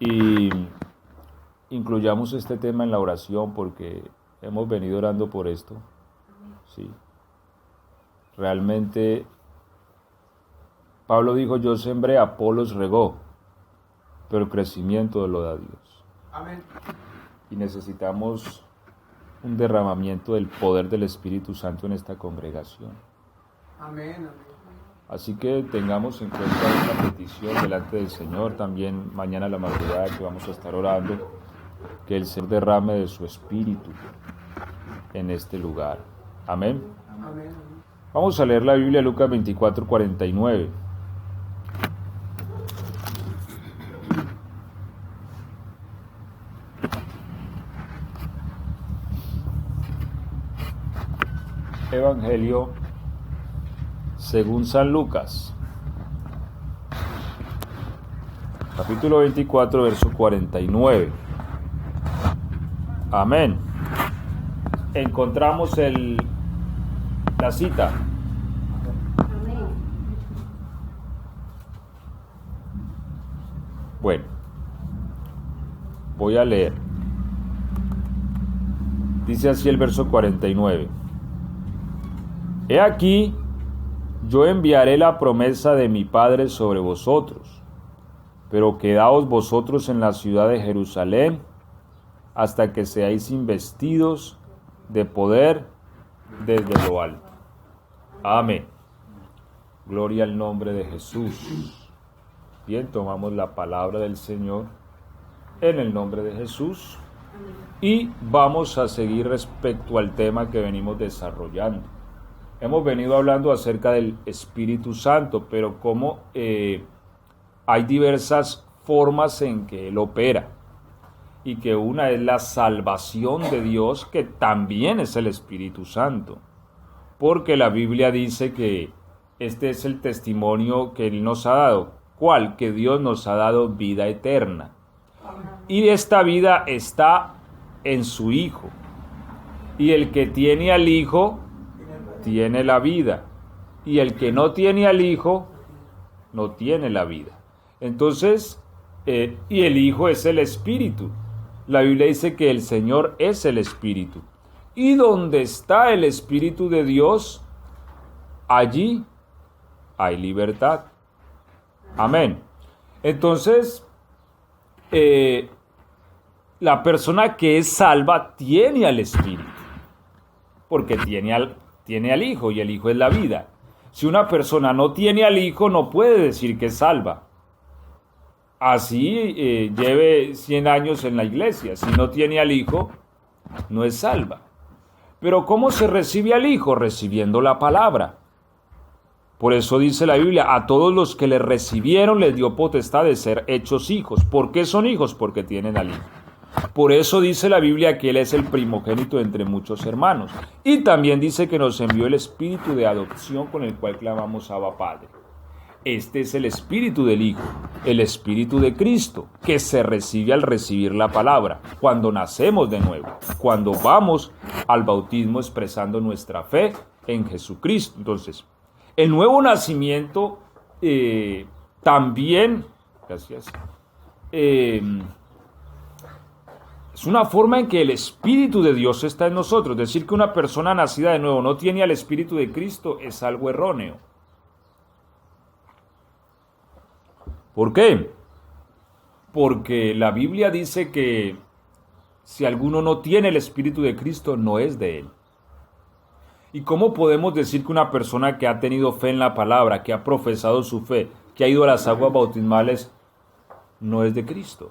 Y incluyamos este tema en la oración porque hemos venido orando por esto. Sí. Realmente, Pablo dijo, yo sembré, Apolos regó, pero el crecimiento lo da Dios. Amén. Y necesitamos un derramamiento del poder del Espíritu Santo en esta congregación. Amén. Amén. Así que tengamos en cuenta esta petición delante del Señor. También mañana a la madrugada que vamos a estar orando, que el Señor derrame de su Espíritu en este lugar. Amén. Amén. Vamos a leer la Biblia, Lucas 24:49. Evangelio según San Lucas, capítulo 24, verso 49. Amén. Encontramos la cita. Bueno, voy a leer. Dice así el verso 49. He aquí, yo enviaré la promesa de mi Padre sobre vosotros, pero quedaos vosotros en la ciudad de Jerusalén hasta que seáis investidos de poder desde lo alto. Amén. Gloria al nombre de Jesús. Bien, tomamos la palabra del Señor en el nombre de Jesús y vamos a seguir respecto al tema que venimos desarrollando. Hemos venido hablando acerca del Espíritu Santo, pero cómo hay diversas formas en que Él opera, y que una es la salvación de Dios, que también es el Espíritu Santo, porque la Biblia dice que este es el testimonio que Él nos ha dado. ¿Cuál? Que Dios nos ha dado vida eterna. Y esta vida está en su Hijo. Y el que tiene al Hijo tiene la vida, y el que no tiene al Hijo no tiene la vida. Entonces, y el Hijo es el Espíritu. La Biblia dice que el Señor es el Espíritu, y donde está el Espíritu de Dios, allí hay libertad. Amén. Entonces, la persona que es salva tiene al Espíritu, porque tiene al Hijo, y el Hijo es la vida. Si una persona no tiene al Hijo, no puede decir que es salva. Así lleve 100 años en la iglesia. Si no tiene al Hijo, no es salva. Pero ¿cómo se recibe al Hijo? Recibiendo la palabra. Por eso dice la Biblia, a todos los que le recibieron les dio potestad de ser hechos hijos. ¿Por qué son hijos? Porque tienen al Hijo. Por eso dice la Biblia que Él es el primogénito entre muchos hermanos. Y también dice que nos envió el espíritu de adopción con el cual clamamos Abba Padre. Este es el espíritu del Hijo, el espíritu de Cristo, que se recibe al recibir la palabra, cuando nacemos de nuevo, cuando vamos al bautismo expresando nuestra fe en Jesucristo. Entonces, el nuevo nacimiento también, gracias, es una forma en que el Espíritu de Dios está en nosotros. Decir que una persona nacida de nuevo no tiene al Espíritu de Cristo es algo erróneo. ¿Por qué? Porque la Biblia dice que si alguno no tiene el Espíritu de Cristo, no es de Él. ¿Y cómo podemos decir que una persona que ha tenido fe en la palabra, que ha profesado su fe, que ha ido a las aguas bautismales, no es de Cristo?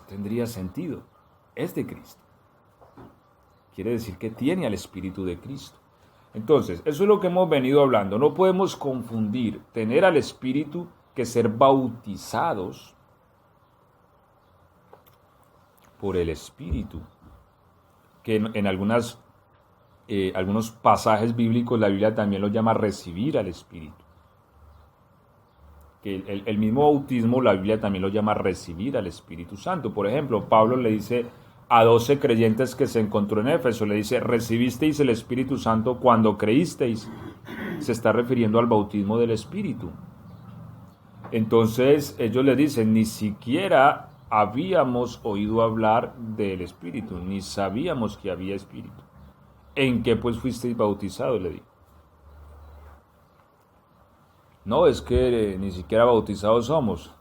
Tendría sentido. Es de Cristo. Quiere decir que tiene al Espíritu de Cristo. Entonces, eso es lo que hemos venido hablando. No podemos confundir tener al Espíritu que ser bautizados por el Espíritu, que en algunos pasajes bíblicos la Biblia también lo llama recibir al Espíritu. Que el mismo bautismo la Biblia también lo llama recibir al Espíritu Santo. Por ejemplo, Pablo le dice a 12 creyentes que se encontró en Éfeso, le dice, recibisteis el Espíritu Santo cuando creísteis. Se está refiriendo al bautismo del Espíritu. Entonces ellos le dicen, ni siquiera habíamos oído hablar del Espíritu, ni sabíamos que había Espíritu. ¿En qué pues fuisteis bautizados?, le dijo. No, es que ni siquiera bautizados somos,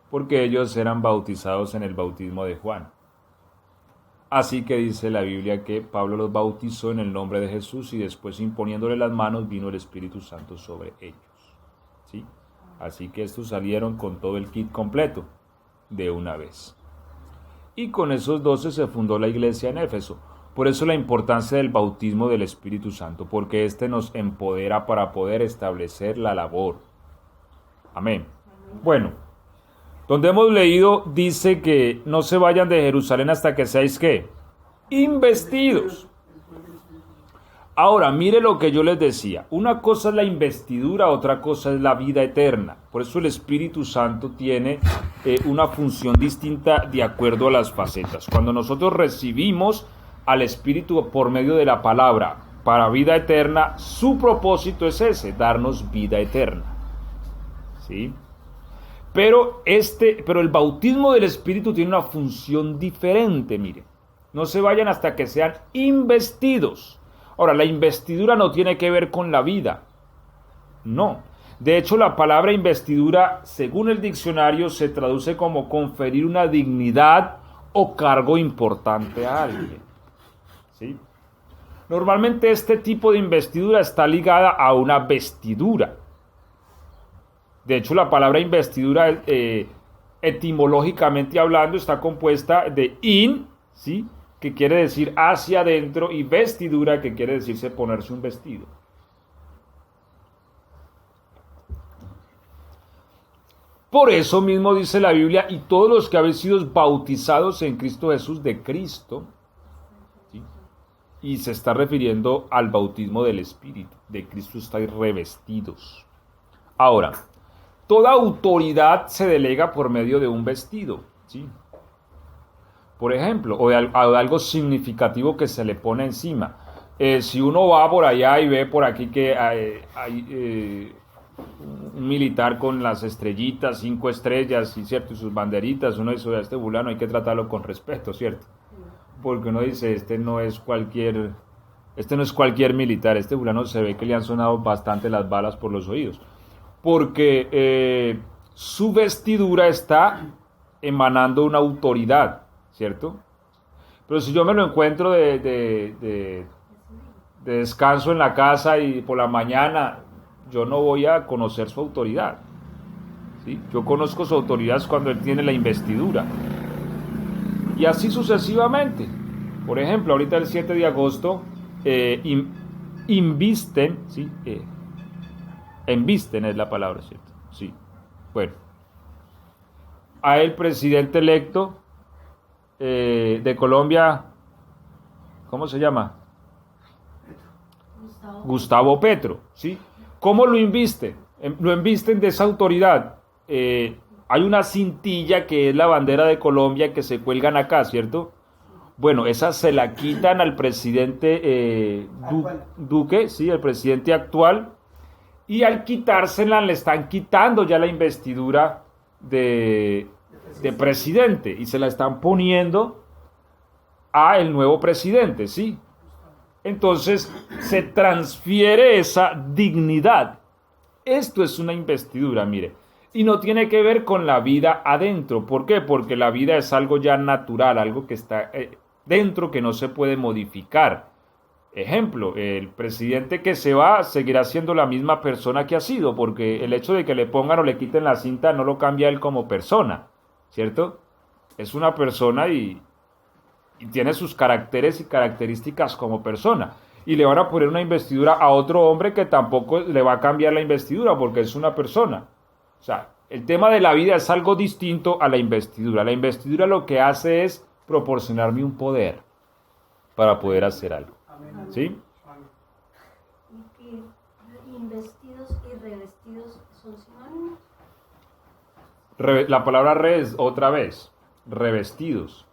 porque ellos eran bautizados en el bautismo de Juan. Así que dice la Biblia que Pablo los bautizó en el nombre de Jesús y después imponiéndole las manos vino el Espíritu Santo sobre ellos. ¿Sí? Así que estos salieron con todo el kit completo de una vez. Y con esos 12 se fundó la iglesia en Éfeso. Por eso la importancia del bautismo del Espíritu Santo, porque éste nos empodera para poder establecer la labor. Amén. Bueno, donde hemos leído dice que no se vayan de Jerusalén hasta que seáis ¿qué? Investidos. Ahora, mire lo que yo les decía. Una cosa es la investidura, otra cosa es la vida eterna. Por eso el Espíritu Santo tiene una función distinta de acuerdo a las facetas. Cuando nosotros recibimos al Espíritu por medio de la palabra para vida eterna, su propósito es ese, darnos vida eterna. ¿Sí? Pero el bautismo del Espíritu tiene una función diferente, mire. No se vayan hasta que sean investidos. Ahora, la investidura no tiene que ver con la vida. No. De hecho, la palabra investidura, según el diccionario, se traduce como conferir una dignidad o cargo importante a alguien. ¿Sí? Normalmente este tipo de investidura está ligada a una vestidura. De hecho, la palabra investidura, etimológicamente hablando, está compuesta de in, ¿sí?, que quiere decir hacia adentro, y vestidura, que quiere decirse ponerse un vestido. Por eso mismo dice la Biblia, y todos los que habéis sido bautizados en Cristo Jesús, de Cristo, ¿sí?, y se está refiriendo al bautismo del Espíritu, de Cristo estáis revestidos. Ahora, toda autoridad se delega por medio de un vestido, ¿sí? Por ejemplo, o de algo significativo que se le pone encima. Si uno va por allá y ve por aquí que hay un militar con las estrellitas, 5 estrellas, y cierto, y sus banderitas, uno dice, a este fulano hay que tratarlo con respeto, ¿cierto? Porque uno dice, este no es cualquier militar, este fulano se ve que le han sonado bastante las balas por los oídos. Porque su vestidura está emanando una autoridad, ¿cierto? Pero si yo me lo encuentro de descanso en la casa y por la mañana, yo no voy a conocer su autoridad, ¿sí? Yo conozco su autoridad cuando él tiene la investidura. Y así sucesivamente. Por ejemplo, ahorita el 7 de agosto invisten, ¿sí? Embisten es la palabra, ¿cierto? Sí. Bueno. A el presidente electo de Colombia, ¿cómo se llama? Gustavo Petro, ¿sí? ¿Cómo lo invisten? Lo invisten de esa autoridad. Hay una cintilla que es la bandera de Colombia que se cuelgan acá, ¿cierto? Bueno, esa se la quitan al presidente Duque, ¿sí? El presidente actual. Y al quitársela le están quitando ya la investidura de presidente y se la están poniendo a el nuevo presidente, ¿sí? Entonces se transfiere esa dignidad. Esto es una investidura, mire, y no tiene que ver con la vida adentro. ¿Por qué? Porque la vida es algo ya natural, algo que está dentro, que no se puede modificar. Ejemplo, el presidente que se va seguirá siendo la misma persona que ha sido, porque el hecho de que le pongan o le quiten la cinta no lo cambia él como persona, ¿cierto? Es una persona y tiene sus caracteres y características como persona. Y le van a poner una investidura a otro hombre que tampoco le va a cambiar la investidura porque es una persona. O sea, el tema de la vida es algo distinto a la investidura. La investidura lo que hace es proporcionarme un poder para poder hacer algo. ¿Sí? ¿Y que investidos y revestidos son sinónimos? La palabra otra vez, revestidos.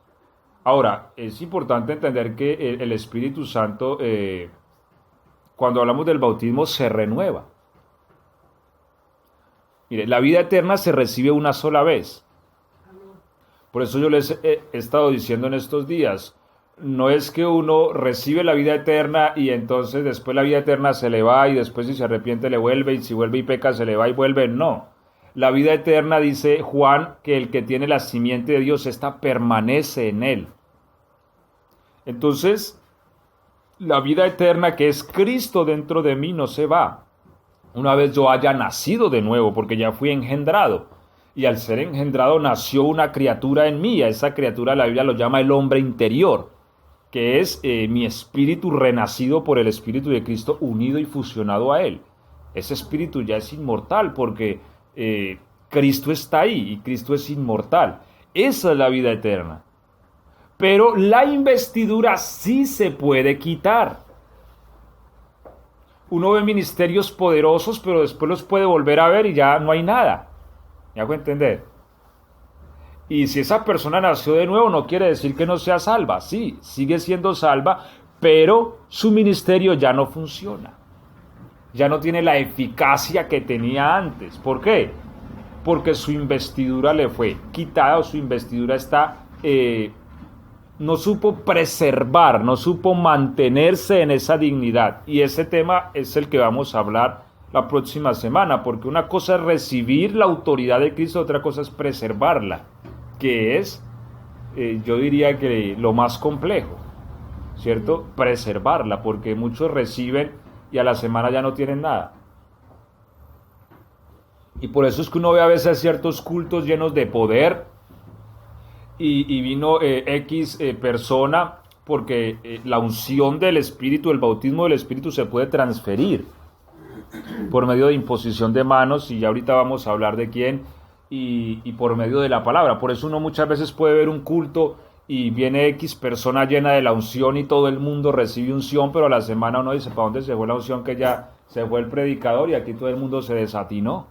Ahora, es importante entender que el Espíritu Santo, cuando hablamos del bautismo, se renueva. Mire, la vida eterna se recibe una sola vez. Por eso yo les he estado diciendo en estos días, no es que uno recibe la vida eterna y entonces después la vida eterna se le va y después si se arrepiente le vuelve y si vuelve y peca se le va y vuelve. No. La vida eterna, dice Juan, que el que tiene la simiente de Dios, esta permanece en él. Entonces, la vida eterna que es Cristo dentro de mí no se va. Una vez yo haya nacido de nuevo, porque ya fui engendrado. Y al ser engendrado nació una criatura en mí. A esa criatura la Biblia lo llama el hombre interior, que es mi espíritu renacido por el Espíritu de Cristo, unido y fusionado a Él. Ese espíritu ya es inmortal porque Cristo está ahí y Cristo es inmortal. Esa es la vida eterna. Pero la investidura sí se puede quitar. Uno ve ministerios poderosos, pero después los puede volver a ver y ya no hay nada. ¿Me hago entender? Y si esa persona nació de nuevo, no quiere decir que no sea salva. Sí, sigue siendo salva, pero su ministerio ya no funciona. Ya no tiene la eficacia que tenía antes. ¿Por qué? Porque su investidura le fue quitada, o su investidura está... no supo preservar, no supo mantenerse en esa dignidad. Y ese tema es el que vamos a hablar la próxima semana, porque una cosa es recibir la autoridad de Cristo, otra cosa es preservarla, que es, yo diría que lo más complejo, ¿cierto? Preservarla, porque muchos reciben y a la semana ya no tienen nada. Y por eso es que uno ve a veces ciertos cultos llenos de poder, y vino X persona, porque la unción del Espíritu, el bautismo del Espíritu se puede transferir por medio de imposición de manos, y ya ahorita vamos a hablar de quién, y por medio de la palabra. Por eso uno muchas veces puede ver un culto y viene X persona llena de la unción y todo el mundo recibe unción, pero a la semana uno dice, ¿para dónde se fue la unción? Que ya se fue el predicador y aquí todo el mundo se desatinó.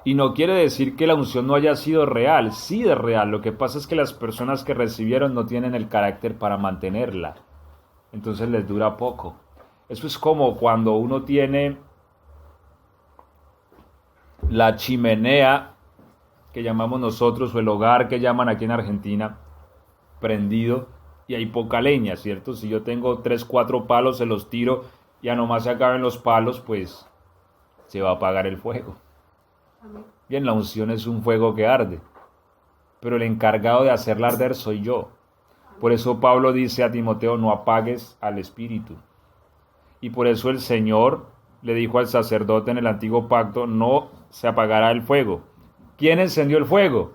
Y no quiere decir que la unción no haya sido real, sí es real. Lo que pasa es que las personas que recibieron no tienen el carácter para mantenerla. Entonces les dura poco. Eso es como cuando uno tiene la chimenea, que llamamos nosotros, o el hogar que llaman aquí en Argentina, prendido, y hay poca leña, ¿cierto? Si yo tengo 3, 4 palos, se los tiro, ya nomás se acaben los palos, pues se va a apagar el fuego. Bien, la unción es un fuego que arde, pero el encargado de hacerla arder soy yo. Por eso Pablo dice a Timoteo, no apagues al Espíritu. Y por eso el Señor le dijo al sacerdote en el antiguo pacto, no se apagará el fuego. ¿Quién encendió el fuego?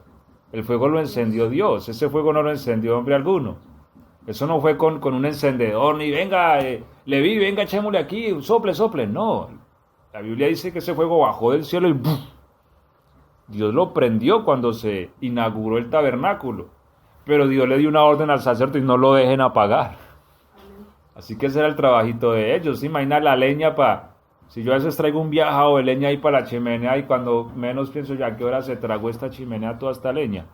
El fuego lo encendió Dios, ese fuego no lo encendió hombre alguno. Eso no fue con un encendedor, ni venga, Leví, venga, echémosle aquí, sople, sople. No, la Biblia dice que ese fuego bajó del cielo y ¡buf! Dios lo prendió cuando se inauguró el tabernáculo, pero Dios le dio una orden al sacerdote y no lo dejen apagar. Así que ese era el trabajito de ellos. Imagina la leña si yo a veces traigo un viajado de leña ahí para la chimenea y cuando menos pienso ya a qué hora se tragó esta chimenea toda esta leña.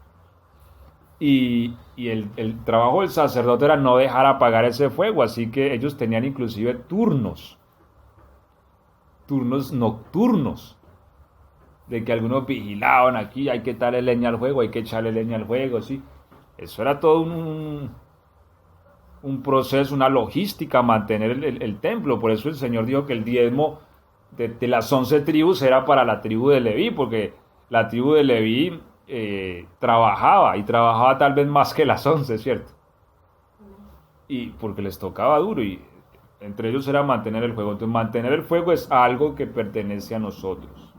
Y el trabajo del sacerdote era no dejar apagar ese fuego, así que ellos tenían inclusive turnos nocturnos, de que algunos vigilaban aquí, hay que darle leña al fuego, hay que echarle leña al fuego, ¿sí? Eso era todo un proceso, una logística, mantener el templo. Por eso el Señor dijo que el diezmo de las 11 tribus era para la tribu de Leví, porque la tribu de Leví trabajaba tal vez más que las 11, ¿cierto? Y porque les tocaba duro, y entre ellos era mantener el fuego. Entonces mantener el fuego es algo que pertenece a nosotros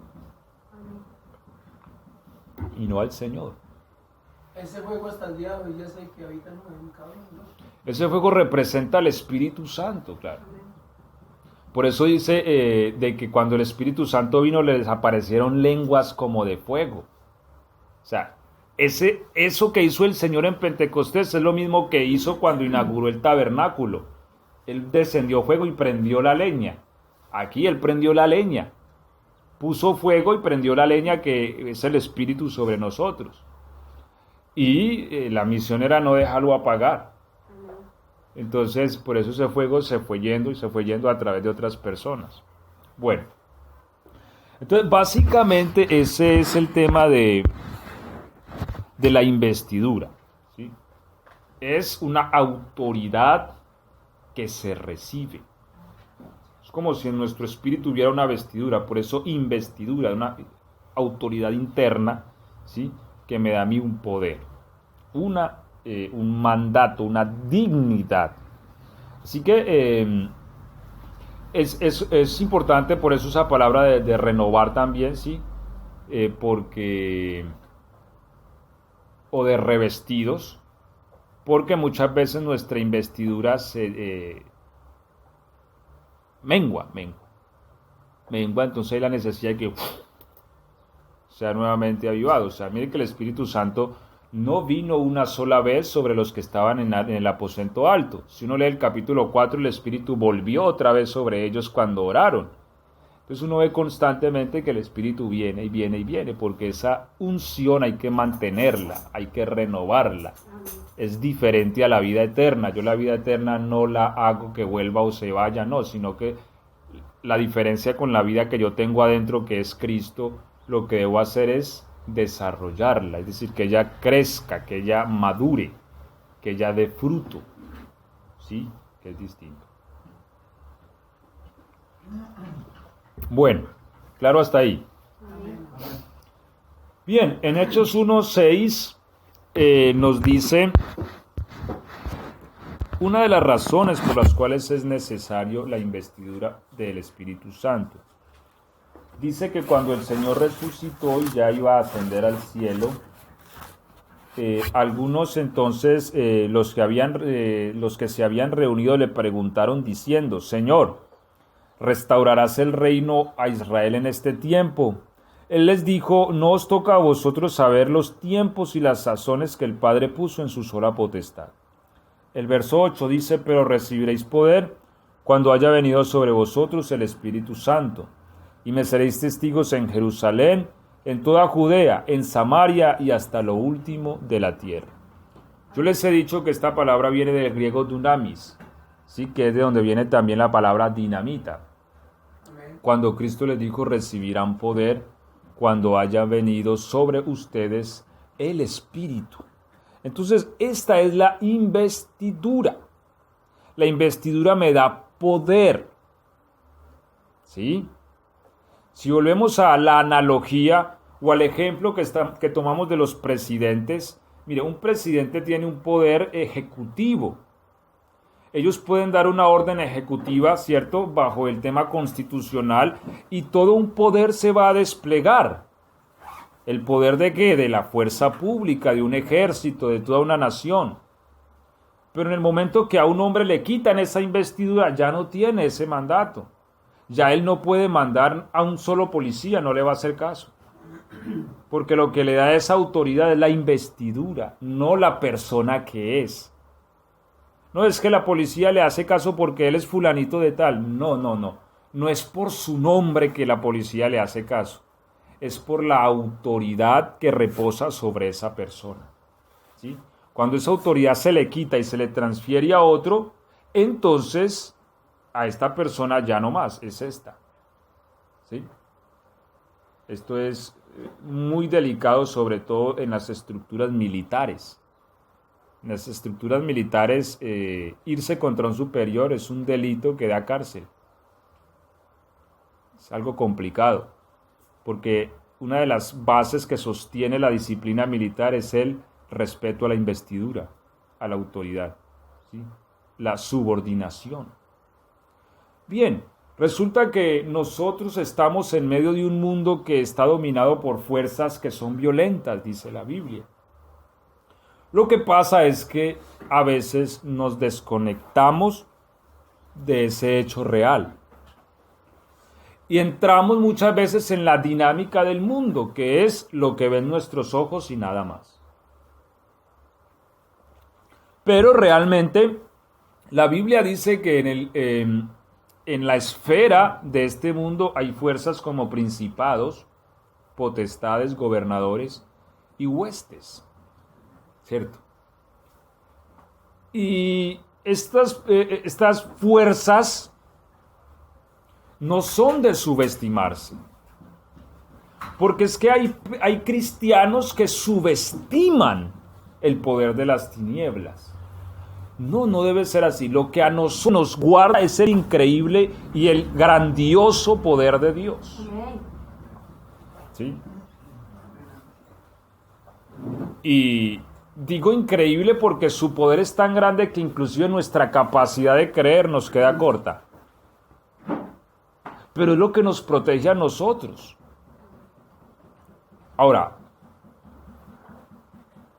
y no al Señor. Ese fuego hasta el día de hoy es el que habita en cada uno, ¿no? Ese fuego representa al Espíritu Santo, claro. Por eso dice de que cuando el Espíritu Santo vino les aparecieron lenguas como de fuego. O sea, eso que hizo el Señor en Pentecostés es lo mismo que hizo cuando inauguró el tabernáculo. Él descendió fuego y prendió la leña. Aquí Él prendió la leña. Puso fuego y prendió la leña, que es el Espíritu sobre nosotros. Y la misión era no dejarlo apagar. Entonces, por eso ese fuego se fue yendo y se fue yendo a través de otras personas. Bueno, Entonces, básicamente ese es el tema de la investidura, ¿sí? Es una autoridad que se recibe. Es como si en nuestro espíritu hubiera una vestidura, por eso investidura, una autoridad interna, ¿sí? Que me da a mí un poder, un mandato, una dignidad. Así que es importante por eso esa palabra de renovar también, ¿sí? O de revestidos, porque muchas veces nuestra investidura se mengua, entonces hay la necesidad de que sea nuevamente avivado. O sea, mire que el Espíritu Santo no vino una sola vez sobre los que estaban en el aposento alto. Si uno lee el capítulo 4, el Espíritu volvió otra vez sobre ellos cuando oraron. Entonces uno ve constantemente que el Espíritu viene y viene y viene, porque esa unción hay que mantenerla, hay que renovarla. Es diferente a la vida eterna. Yo la vida eterna no la hago que vuelva o se vaya, no, sino que la diferencia con la vida que yo tengo adentro, que es Cristo, lo que debo hacer es desarrollarla, es decir, que ella crezca, que ella madure, que ella dé fruto, ¿sí? Que es distinto. Bueno, claro hasta ahí. Bien, en Hechos 1:6 nos dice una de las razones por las cuales es necesario la investidura del Espíritu Santo. Dice que cuando el Señor resucitó y ya iba a ascender al cielo, algunos entonces, los que se habían reunido le preguntaron diciendo: Señor, ¿restaurarás el reino a Israel en este tiempo? Él les dijo: no os toca a vosotros saber los tiempos y las sazones que el Padre puso en su sola potestad. El verso 8 dice: pero recibiréis poder cuando haya venido sobre vosotros el Espíritu Santo, y me seréis testigos en Jerusalén, en toda Judea, en Samaria y hasta lo último de la tierra. Yo les he dicho que esta palabra viene del griego dunamis, ¿sí? Que es de donde viene también la palabra dinamita. Cuando Cristo les dijo: recibirán poder cuando haya venido sobre ustedes el Espíritu. Entonces, esta es la investidura. La investidura me da poder, ¿sí? Si volvemos a la analogía o al ejemplo que tomamos de los presidentes, mire, un presidente tiene un poder ejecutivo. Ellos pueden dar una orden ejecutiva, ¿cierto?, bajo el tema constitucional, y todo un poder se va a desplegar. ¿El poder de qué? De la fuerza pública, de un ejército, de toda una nación. Pero en el momento que a un hombre le quitan esa investidura, ya no tiene ese mandato. Ya él no puede mandar a un solo policía, no le va a hacer caso. Porque lo que le da esa autoridad es la investidura, no la persona que es. No es que la policía le hace caso porque él es fulanito de tal. No. No es por su nombre que la policía le hace caso. Es por la autoridad que reposa sobre esa persona, ¿sí? Cuando esa autoridad se le quita y se le transfiere a otro, entonces a esta persona ya no más, es esta, ¿sí? Esto es muy delicado, sobre todo en las estructuras militares. En las estructuras militares, irse contra un superior es un delito que da cárcel. Es algo complicado, porque una de las bases que sostiene la disciplina militar es el respeto a la investidura, a la autoridad, ¿sí? La subordinación. Bien, resulta que nosotros estamos en medio de un mundo que está dominado por fuerzas que son violentas, dice la Biblia. Lo que pasa es que a veces nos desconectamos de ese hecho real. Y entramos muchas veces en la dinámica del mundo, que es lo que ven nuestros ojos y nada más. Pero realmente la Biblia dice que en la esfera de este mundo hay fuerzas como principados, potestades, gobernadores y huestes, ¿cierto? Y estas fuerzas no son de subestimarse. Porque es que hay cristianos que subestiman el poder de las tinieblas. No debe ser así. Lo que a nosotros nos guarda es el increíble y el grandioso poder de Dios. ¿Sí? Y digo increíble porque su poder es tan grande que inclusive nuestra capacidad de creer nos queda corta. Pero es lo que nos protege a nosotros. Ahora,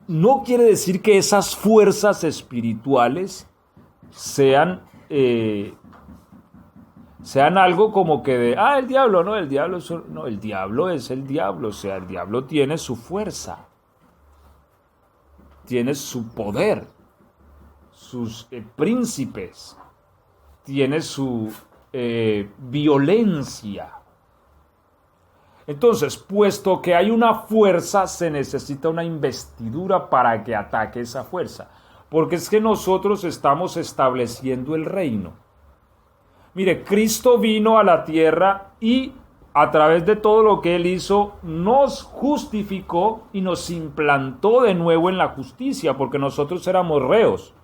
no quiere decir que esas fuerzas espirituales sean algo como que de, el diablo, no, el diablo es el diablo, o sea, el diablo tiene su fuerza, tiene su poder, sus príncipes, tiene su violencia. Entonces, puesto que hay una fuerza, se necesita una investidura para que ataque esa fuerza. Porque es que nosotros estamos estableciendo el reino. Mire, Cristo vino a la tierra y a través de todo lo que Él hizo, nos justificó y nos implantó de nuevo en la justicia, porque nosotros éramos reos.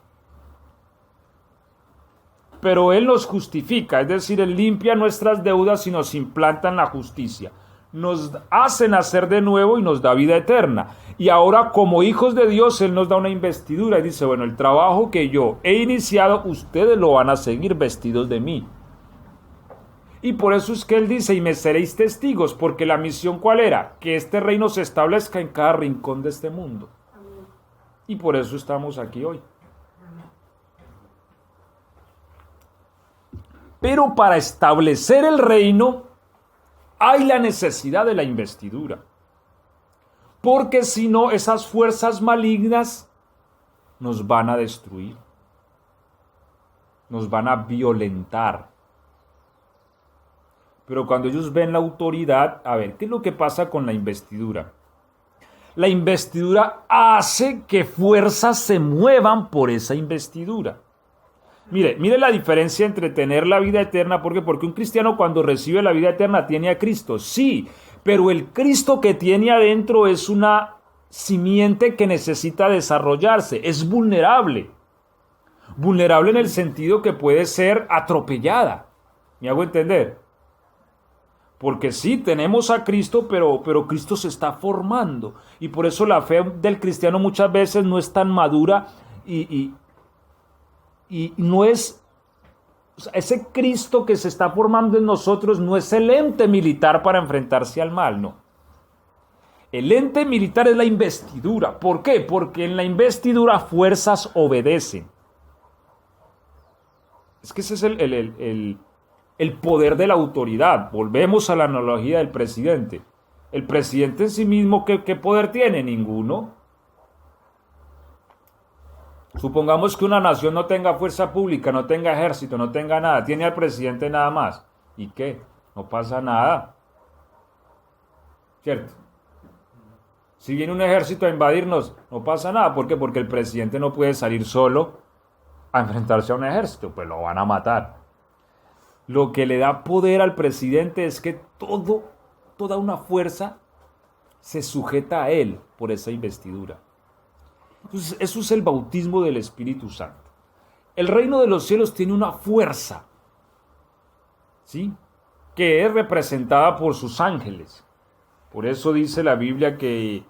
Pero Él nos justifica, es decir, Él limpia nuestras deudas y nos implanta en la justicia. Nos hace nacer de nuevo y nos da vida eterna. Y ahora, como hijos de Dios, Él nos da una investidura y dice, bueno, el trabajo que yo he iniciado, ustedes lo van a seguir vestidos de mí. Y por eso es que Él dice, y me seréis testigos, porque la misión ¿cuál era? Que este reino se establezca en cada rincón de este mundo. Y por eso estamos aquí hoy. Pero para establecer el reino, hay la necesidad de la investidura. Porque si no, esas fuerzas malignas nos van a destruir. Nos van a violentar. Pero cuando ellos ven la autoridad, a ver, ¿qué es lo que pasa con la investidura? La investidura hace que fuerzas se muevan por esa investidura. Mire la diferencia entre tener la vida eterna, porque un cristiano cuando recibe la vida eterna tiene a Cristo, sí, pero el Cristo que tiene adentro es una simiente que necesita desarrollarse, es vulnerable. Vulnerable en el sentido que puede ser atropellada. ¿Me hago entender? Porque sí, tenemos a Cristo, pero Cristo se está formando. Y por eso la fe del cristiano muchas veces no es tan madura y no es, o sea, ese Cristo que se está formando en nosotros no es el ente militar para enfrentarse al mal, no. El ente militar es la investidura. ¿Por qué? Porque en la investidura fuerzas obedecen. Es que ese es el poder de la autoridad. Volvemos a la analogía del presidente. El presidente en sí mismo, ¿qué poder tiene? Ninguno. Supongamos que una nación no tenga fuerza pública, no tenga ejército, no tenga nada, tiene al presidente nada más. ¿Y qué? No pasa nada. ¿Cierto? Si viene un ejército a invadirnos, no pasa nada. ¿Por qué? Porque el presidente no puede salir solo a enfrentarse a un ejército, pues lo van a matar. Lo que le da poder al presidente es que toda una fuerza se sujeta a él por esa investidura. Entonces, eso es el bautismo del Espíritu Santo. El reino de los cielos tiene una fuerza, ¿sí?, que es representada por sus ángeles. Por eso dice la Biblia que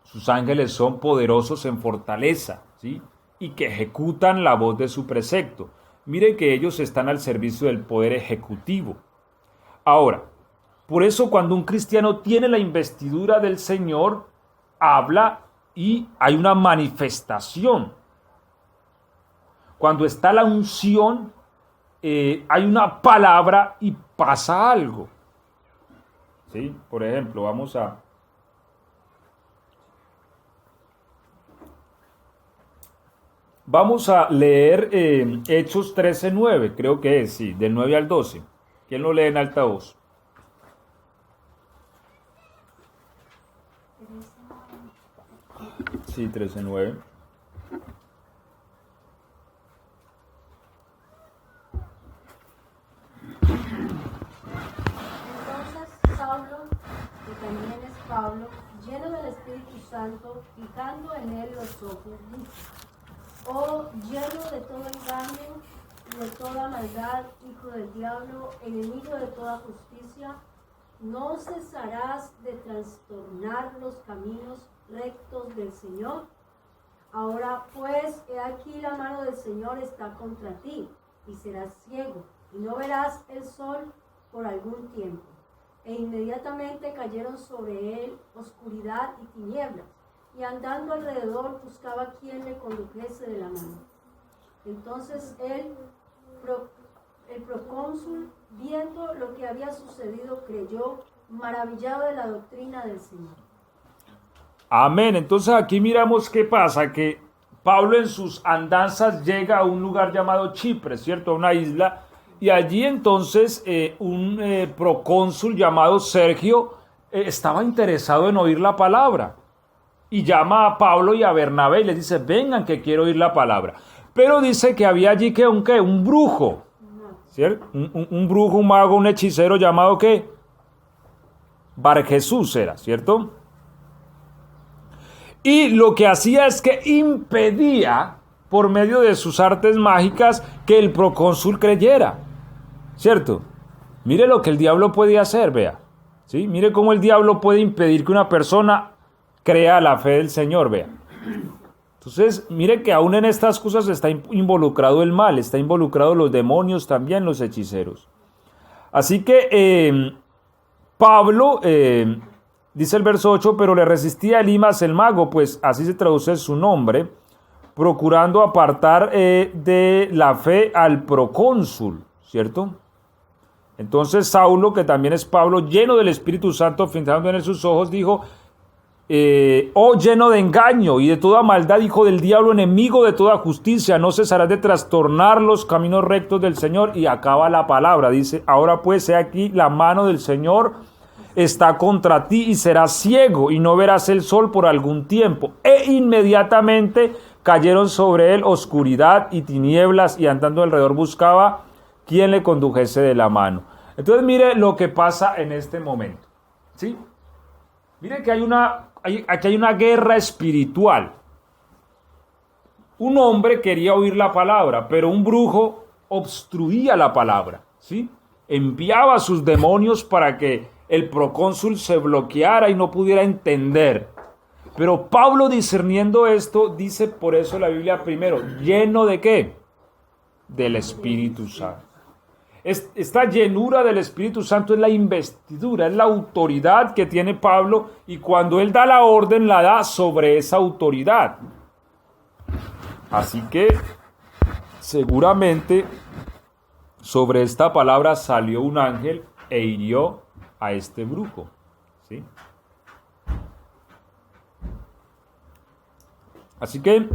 sus ángeles son poderosos en fortaleza, ¿sí?, y que ejecutan la voz de su precepto. Mire que ellos están al servicio del poder ejecutivo. Ahora, por eso cuando un cristiano tiene la investidura del Señor, habla y hay una manifestación. Cuando está la unción, hay una palabra y pasa algo. ¿Sí? Por ejemplo, vamos a leer Hechos 13:9, creo que es, sí, del 9 al 12. ¿Quién lo lee en alta voz? Sí, 13:9. Entonces Saulo, Espíritu Santo, fijando en él los ojos, dijo: oh, lleno de todo engaño y de toda maldad, hijo del diablo, enemigo de toda justicia, ¿no cesarás de trastornar los caminos rectos del Señor? Ahora pues, he aquí la mano del Señor está contra ti, y serás ciego, y no verás el sol por algún tiempo. E inmediatamente cayeron sobre él oscuridad y tinieblas, y andando alrededor buscaba quien le condujese de la mano. Entonces el procónsul, viendo lo que había sucedido, creyó, maravillado de la doctrina del Señor. Amén. Entonces aquí miramos qué pasa, que Pablo en sus andanzas llega a un lugar llamado Chipre, ¿cierto? A una isla, y allí entonces un procónsul llamado Sergio estaba interesado en oír la palabra, y llama a Pablo y a Bernabé y les dice: vengan que quiero oír la palabra. Pero dice que había allí un brujo, ¿cierto? Un brujo, un mago, un hechicero llamado ¿qué? Bar Jesús era, ¿cierto? Y lo que hacía es que impedía, por medio de sus artes mágicas, que el procónsul creyera, ¿cierto? Mire lo que el diablo puede hacer, vea, ¿sí? Mire cómo el diablo puede impedir que una persona crea la fe del Señor, vea. Entonces, mire que aún en estas cosas está involucrado el mal, está involucrado los demonios también, los hechiceros. Así que Pablo... dice el verso 8, pero le resistía Elimas el mago, pues así se traduce su nombre, procurando apartar de la fe al procónsul, ¿cierto? Entonces Saulo, que también es Pablo, lleno del Espíritu Santo, fijando en él sus ojos, dijo: oh, lleno de engaño y de toda maldad, hijo del diablo, enemigo de toda justicia, no cesarás de trastornar los caminos rectos del Señor. Y acaba la palabra, dice: ahora pues, he aquí la mano del Señor está contra ti, y serás ciego, y no verás el sol por algún tiempo. E inmediatamente cayeron sobre él oscuridad y tinieblas, y andando alrededor buscaba quien le condujese de la mano. Entonces mire lo que pasa en este momento, ¿sí? Mire que aquí hay una guerra espiritual. Un hombre quería oír la palabra, pero un brujo obstruía la palabra, ¿sí? Enviaba a sus demonios para que el procónsul se bloqueara y no pudiera entender. Pero Pablo, discerniendo esto, dice por eso la Biblia primero: ¿lleno de qué? Del Espíritu Santo. Esta llenura del Espíritu Santo es la investidura, es la autoridad que tiene Pablo, y cuando él da la orden, la da sobre esa autoridad. Así que seguramente sobre esta palabra salió un ángel e hirió a este brujo, ¿sí? Así que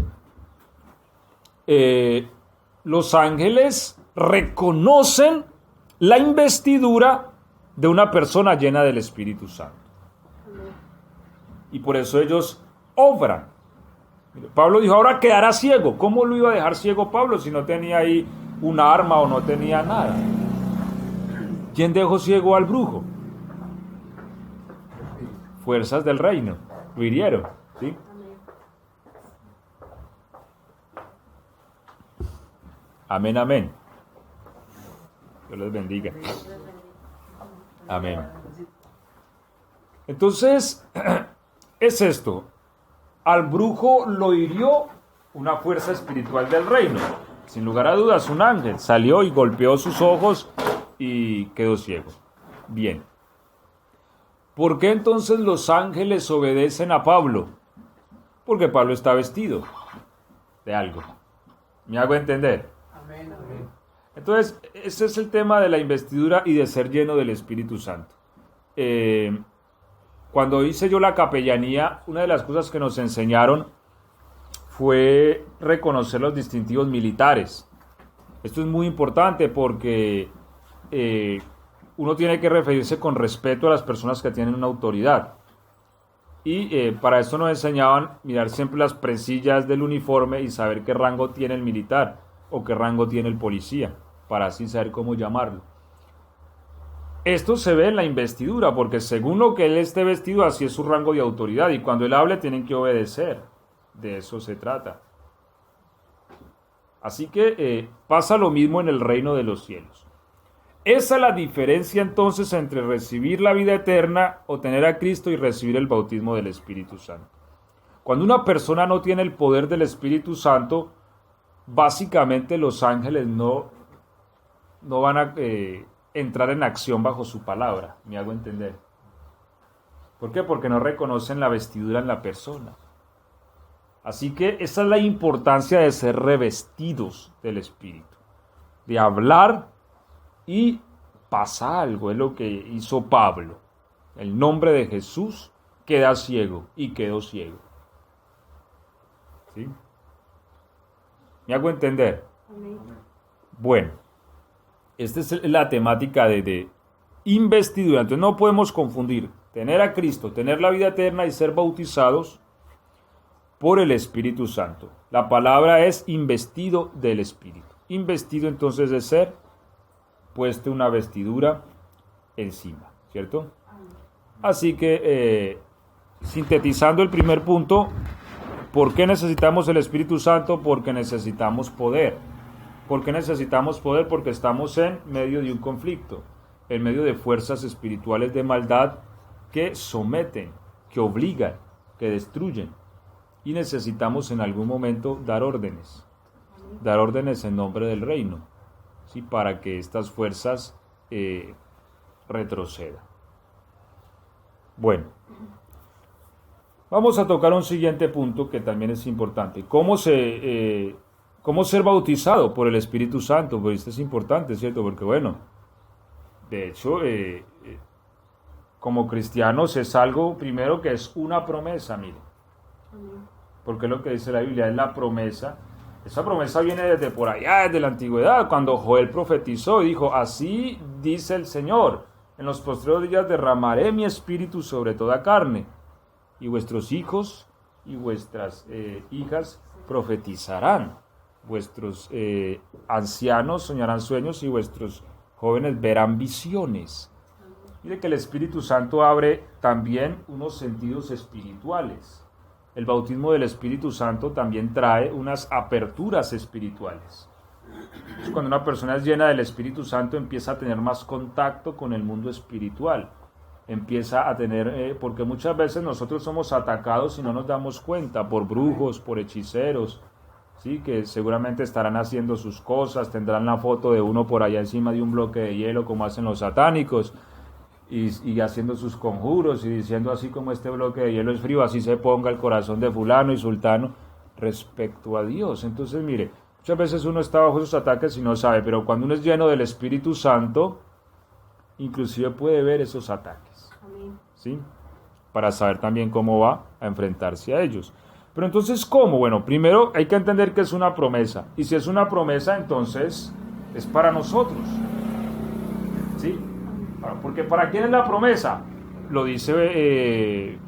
los ángeles reconocen la investidura de una persona llena del Espíritu Santo. Y por eso ellos obran. Pablo dijo: ahora quedará ciego. ¿Cómo lo iba a dejar ciego Pablo si no tenía ahí un arma o no tenía nada? ¿Quién dejó ciego al brujo? Fuerzas del reino. Lo hirieron, ¿sí? Amén, amén. Dios les bendiga. Amén. Entonces, es esto. Al brujo lo hirió una fuerza espiritual del reino. Sin lugar a dudas, un ángel salió y golpeó sus ojos y quedó ciego. Bien. ¿Por qué entonces los ángeles obedecen a Pablo? Porque Pablo está vestido de algo. ¿Me hago entender? Amén, amén. Entonces, ese es el tema de la investidura y de ser lleno del Espíritu Santo. Cuando hice yo la capellanía, una de las cosas que nos enseñaron fue reconocer los distintivos militares. Esto es muy importante porque uno tiene que referirse con respeto a las personas que tienen una autoridad. Y para esto nos enseñaban mirar siempre las presillas del uniforme y saber qué rango tiene el militar o qué rango tiene el policía, para así saber cómo llamarlo. Esto se ve en la investidura, porque según lo que él esté vestido, así es su rango de autoridad, y cuando él hable tienen que obedecer. De eso se trata. Así que pasa lo mismo en el reino de los cielos. Esa es la diferencia entonces entre recibir la vida eterna o tener a Cristo y recibir el bautismo del Espíritu Santo. Cuando una persona no tiene el poder del Espíritu Santo, básicamente los ángeles no van a entrar en acción bajo su palabra. ¿Me hago entender? ¿Por qué? Porque no reconocen la vestidura en la persona. Así que esa es la importancia de ser revestidos del Espíritu, de hablar y pasa algo. Es lo que hizo Pablo. El nombre de Jesús queda ciego y quedó ciego. ¿Sí? ¿Me hago entender? Bueno, esta es la temática de investidura. Entonces no podemos confundir tener a Cristo, tener la vida eterna y ser bautizados por el Espíritu Santo. La palabra es investido del Espíritu. Investido entonces de ser puesto una vestidura encima, ¿cierto? Así que, sintetizando el primer punto, ¿por qué necesitamos el Espíritu Santo? Porque necesitamos poder. ¿Por qué necesitamos poder? Porque estamos en medio de un conflicto, en medio de fuerzas espirituales de maldad que someten, que obligan, que destruyen. Y necesitamos en algún momento dar órdenes en nombre del reino, ¿sí? Para que estas fuerzas retrocedan. Bueno, vamos a tocar un siguiente punto que también es importante. ¿Cómo ser bautizado por el Espíritu Santo? Pues esto es importante, ¿cierto? Porque bueno, de hecho, como cristianos es algo primero que es una promesa, miren. Porque lo que dice la Biblia es la promesa. Esa promesa viene desde por allá, desde la antigüedad, cuando Joel profetizó y dijo: así dice el Señor, en los postreros días derramaré mi espíritu sobre toda carne, y vuestros hijos y vuestras hijas profetizarán, vuestros ancianos soñarán sueños y vuestros jóvenes verán visiones. Mire que el Espíritu Santo abre también unos sentidos espirituales. El bautismo del Espíritu Santo también trae unas aperturas espirituales. Entonces, cuando una persona es llena del Espíritu Santo, empieza a tener más contacto con el mundo espiritual. Empieza a tener, porque muchas veces nosotros somos atacados y no nos damos cuenta por brujos, por hechiceros, ¿sí? Que seguramente estarán haciendo sus cosas, tendrán la foto de uno por allá encima de un bloque de hielo, como hacen los satánicos. Y haciendo sus conjuros y diciendo: así como este bloque de hielo es frío, así se ponga el corazón de fulano y sultano respecto a Dios. Entonces, mire, muchas veces uno está bajo esos ataques y no sabe, pero cuando uno es lleno del Espíritu Santo, inclusive puede ver esos ataques, ¿sí? Para saber también cómo va a enfrentarse a ellos. Pero entonces, ¿cómo? Bueno, primero hay que entender que es una promesa. Y si es una promesa, entonces es para nosotros, ¿sí? Porque ¿para quién es la promesa? Lo dice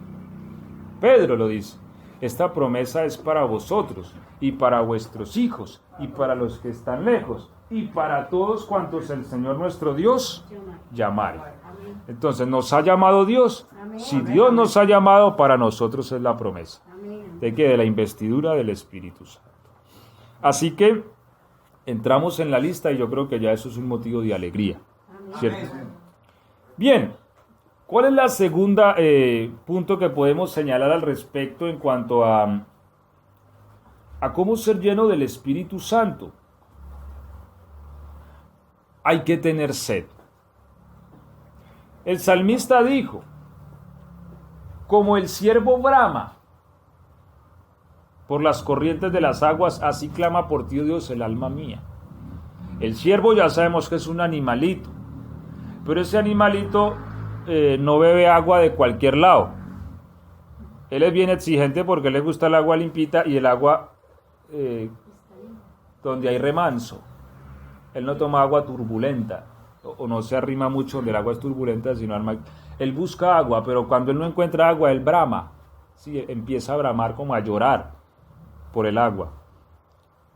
Pedro, lo dice. Esta promesa es para vosotros y para vuestros hijos y para los que están lejos y para todos cuantos el Señor nuestro Dios llamare. Entonces, ¿nos ha llamado Dios? Si Dios nos ha llamado, para nosotros es la promesa. ¿De qué? De la investidura del Espíritu Santo. Así que entramos en la lista y yo creo que ya eso es un motivo de alegría, ¿cierto? Bien, ¿cuál es la segunda punto que podemos señalar al respecto en cuanto a cómo ser lleno del Espíritu Santo? Hay que tener sed. El salmista dijo: como el ciervo brama por las corrientes de las aguas, así clama por ti, oh Dios, el alma mía. El ciervo ya sabemos que es un animalito, pero ese animalito no bebe agua de cualquier lado. Él es bien exigente porque le gusta el agua limpita y el agua donde hay remanso. Él no toma agua turbulenta o no se arrima mucho donde el agua es turbulenta, sino él busca agua, pero cuando él no encuentra agua, él brama. Sí, empieza a bramar, como a llorar por el agua.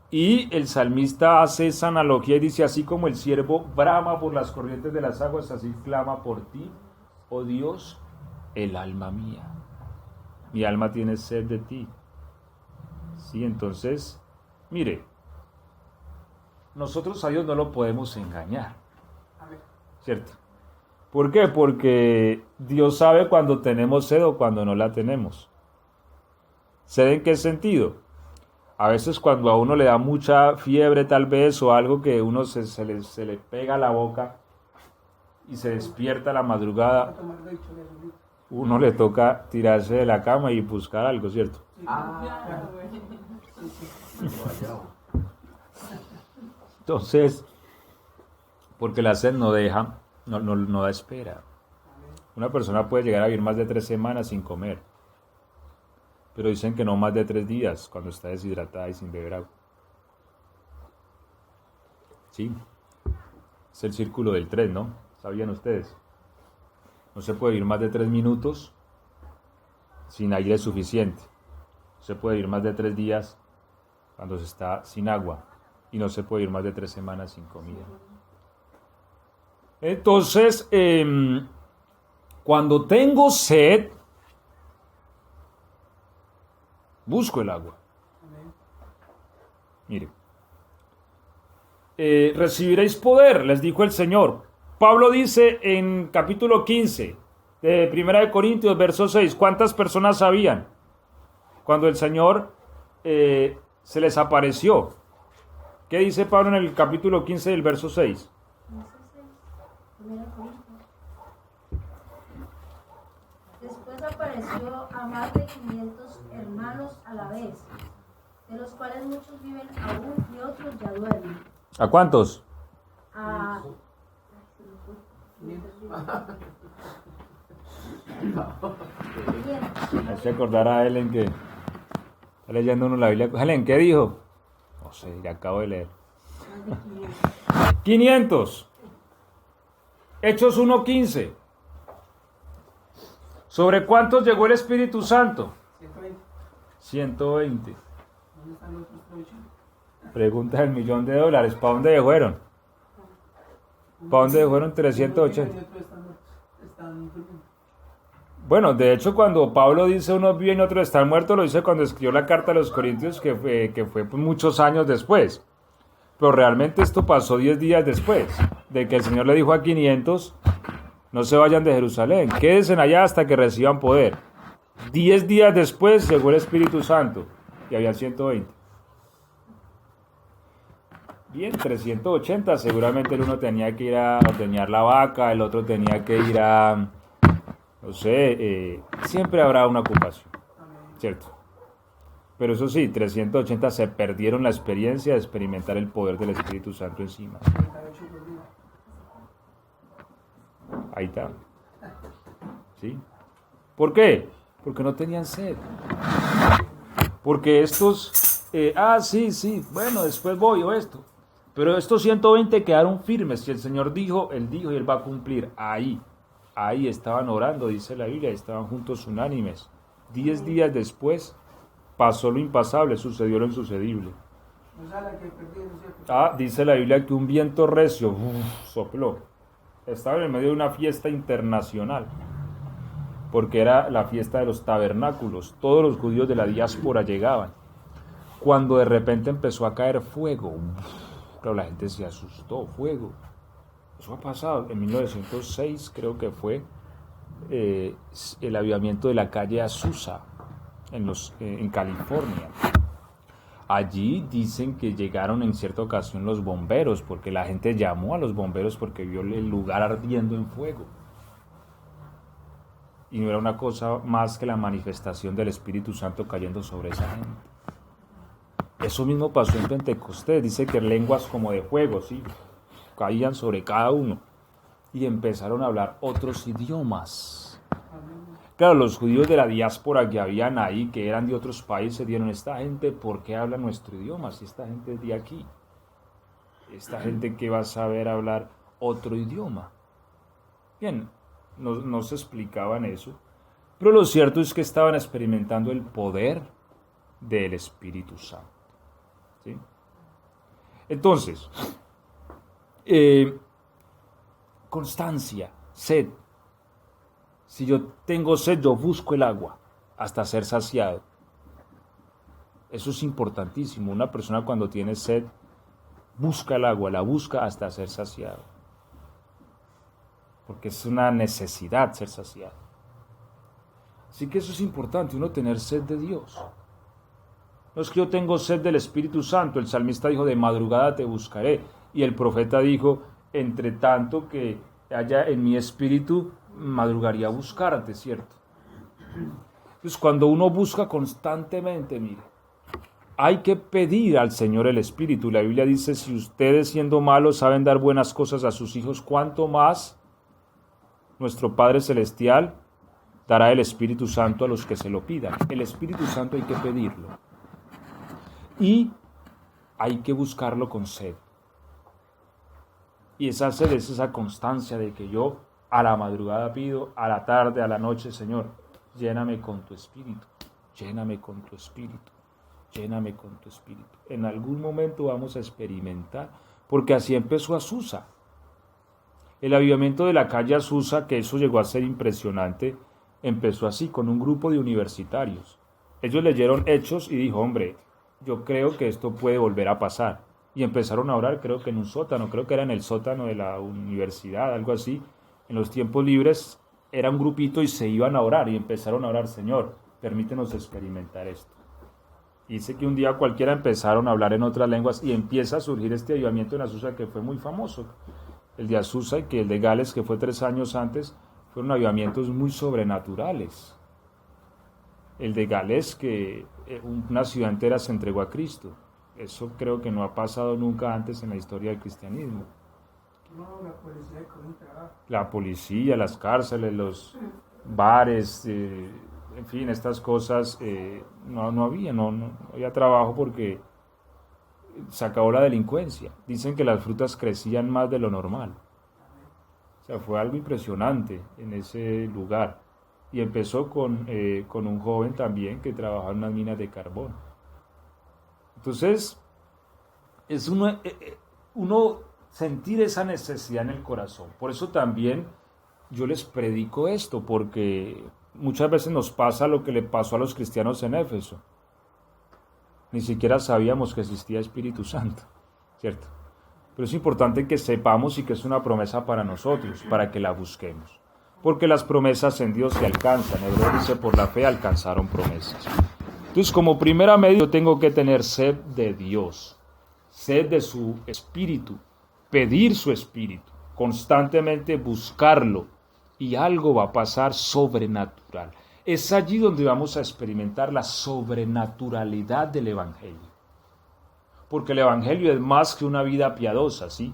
Y el salmista hace esa analogía y dice, así como el siervo brama por las corrientes de las aguas, así clama por ti, oh Dios, el alma mía. Mi alma tiene sed de ti. Sí, entonces, mire, nosotros a Dios no lo podemos engañar, ¿cierto? ¿Por qué? Porque Dios sabe cuando tenemos sed o cuando no la tenemos. ¿Sed en qué sentido? A veces cuando a uno le da mucha fiebre tal vez o algo que uno se le pega a la boca y se despierta a la madrugada, uno le toca tirarse de la cama y buscar algo, ¿cierto? Entonces, porque la sed no deja, no da espera. Una persona puede llegar a vivir más de 3 semanas sin comer, pero dicen que no más de 3 días cuando está deshidratada y sin beber agua. Sí, es el círculo del 3, ¿no? ¿Sabían ustedes? No se puede vivir más de 3 minutos sin aire suficiente. No se puede vivir más de 3 días cuando se está sin agua. Y no se puede vivir más de 3 semanas sin comida. Entonces, cuando tengo sed, busco el agua. Mire, recibiréis poder, les dijo el Señor. Pablo dice en capítulo 15 de 1 Corintios, verso 6, ¿cuántas personas habían cuando el Señor se les apareció? ¿Qué dice Pablo en el capítulo 15 del verso 6? Después apareció a más de 500 hermanos a la vez, de los cuales muchos viven aún y otros ya duermen. ¿A cuántos? A Hay que acordar a Helen que está leyendo uno la Biblia. Helen, ¿qué dijo? No sé, ya acabo de leer. 500. Hechos 1:15. ¿Sobre cuántos llegó el Espíritu Santo? 120. ¿Dónde están los otros 380? Pregunta del $1.000.000. ¿Para dónde fueron? ¿Para dónde fueron 380? Están durmiendo. Bueno, de hecho, cuando Pablo dice unos viven y otros están muertos, lo dice cuando escribió la carta a los Corintios, que fue pues, muchos años después. Pero realmente esto pasó 10 días después de que el Señor le dijo a 500, no se vayan de Jerusalén, quédense allá hasta que reciban poder. 10 días después llegó el Espíritu Santo y había 120. Bien, 380, seguramente el uno tenía que ir a ordeñar la vaca, el otro tenía que ir a, no sé, siempre habrá una ocupación, ¿cierto? Pero eso sí, 380 se perdieron la experiencia de experimentar el poder del Espíritu Santo encima. 38 por día. Ahí está. ¿Sí? ¿Por qué? Porque no tenían sed. Porque estos, sí, bueno, después voy o esto. Pero estos 120 quedaron firmes. Si el Señor dijo, Él dijo y Él va a cumplir. Ahí estaban orando, dice la Biblia, estaban juntos unánimes. 10 días después pasó lo impasable, sucedió lo insucedible. No sea la que perdieron, ¿cierto? Dice la Biblia que un viento recio sopló. Estaba en medio de una fiesta internacional, porque era la fiesta de los tabernáculos. Todos los judíos de la diáspora llegaban. Cuando de repente empezó a caer fuego, claro, la gente se asustó, fuego. Eso ha pasado en 1906, creo que fue el avivamiento de la calle Azusa en California. Allí dicen que llegaron en cierta ocasión los bomberos, porque la gente llamó a los bomberos porque vio el lugar ardiendo en fuego. Y no era una cosa más que la manifestación del Espíritu Santo cayendo sobre esa gente. Eso mismo pasó en Pentecostés, dice que lenguas como de fuego, ¿sí? Caían sobre cada uno y empezaron a hablar otros idiomas. Claro, los judíos de la diáspora que habían ahí, que eran de otros países, dieron, esta gente, ¿por qué habla nuestro idioma? Si esta gente es de aquí. Esta gente que va a saber hablar otro idioma. Bien, no se explicaban eso, pero lo cierto es que estaban experimentando el poder del Espíritu Santo. ¿Sí? Entonces, constancia, sed. Si yo tengo sed, yo busco el agua hasta ser saciado. Eso es importantísimo. Una persona cuando tiene sed, busca el agua, la busca hasta ser saciado. Porque es una necesidad ser saciado. Así que eso es importante, uno tener sed de Dios. No es que yo tengo sed del Espíritu Santo. El salmista dijo, de madrugada te buscaré. Y el profeta dijo, entre tanto que haya en mi espíritu, madrugaría a buscarte, ¿cierto? Entonces, cuando uno busca constantemente, mire, hay que pedir al Señor el Espíritu. La Biblia dice, si ustedes siendo malos saben dar buenas cosas a sus hijos, ¿cuánto más nuestro Padre Celestial dará el Espíritu Santo a los que se lo pidan? El Espíritu Santo hay que pedirlo. Y hay que buscarlo con sed. Y esa sed es esa constancia de que yo a la madrugada pido, a la tarde, a la noche, Señor, lléname con tu Espíritu, lléname con tu Espíritu, lléname con tu Espíritu. En algún momento vamos a experimentar, porque así empezó Azusa. El avivamiento de la calle Azusa, que eso llegó a ser impresionante, empezó así, con un grupo de universitarios. Ellos leyeron Hechos y dijo, hombre, yo creo que esto puede volver a pasar. Y empezaron a orar, creo que en un sótano, creo que era en el sótano de la universidad, algo así. En los tiempos libres era un grupito y se iban a orar y empezaron a orar, Señor, permítenos experimentar esto. Y dice que un día cualquiera empezaron a hablar en otras lenguas y empieza a surgir este avivamiento en Azusa que fue muy famoso. El de Azusa y que el de Gales, que fue 3 años antes, fueron avivamientos muy sobrenaturales. El de Gales, que una ciudad entera se entregó a Cristo. Eso creo que no ha pasado nunca antes en la historia del cristianismo. No, la policía con un trabajo. La policía, las cárceles, los bares, en fin, estas cosas, no había trabajo porque se acabó la delincuencia. Dicen que las frutas crecían más de lo normal. O sea, fue algo impresionante en ese lugar. Y empezó con un joven también que trabajaba en unas minas de carbón. Entonces, es uno sentir esa necesidad en el corazón. Por eso también yo les predico esto, porque muchas veces nos pasa lo que le pasó a los cristianos en Éfeso. Ni siquiera sabíamos que existía Espíritu Santo, ¿cierto? Pero es importante que sepamos y que es una promesa para nosotros, para que la busquemos. Porque las promesas en Dios se alcanzan. Hebreos dice, por la fe alcanzaron promesas. Entonces, como primera medida, yo tengo que tener sed de Dios, sed de su Espíritu, pedir su Espíritu, constantemente buscarlo, y algo va a pasar sobrenatural. Es allí donde vamos a experimentar la sobrenaturalidad del Evangelio. Porque el Evangelio es más que una vida piadosa, ¿sí?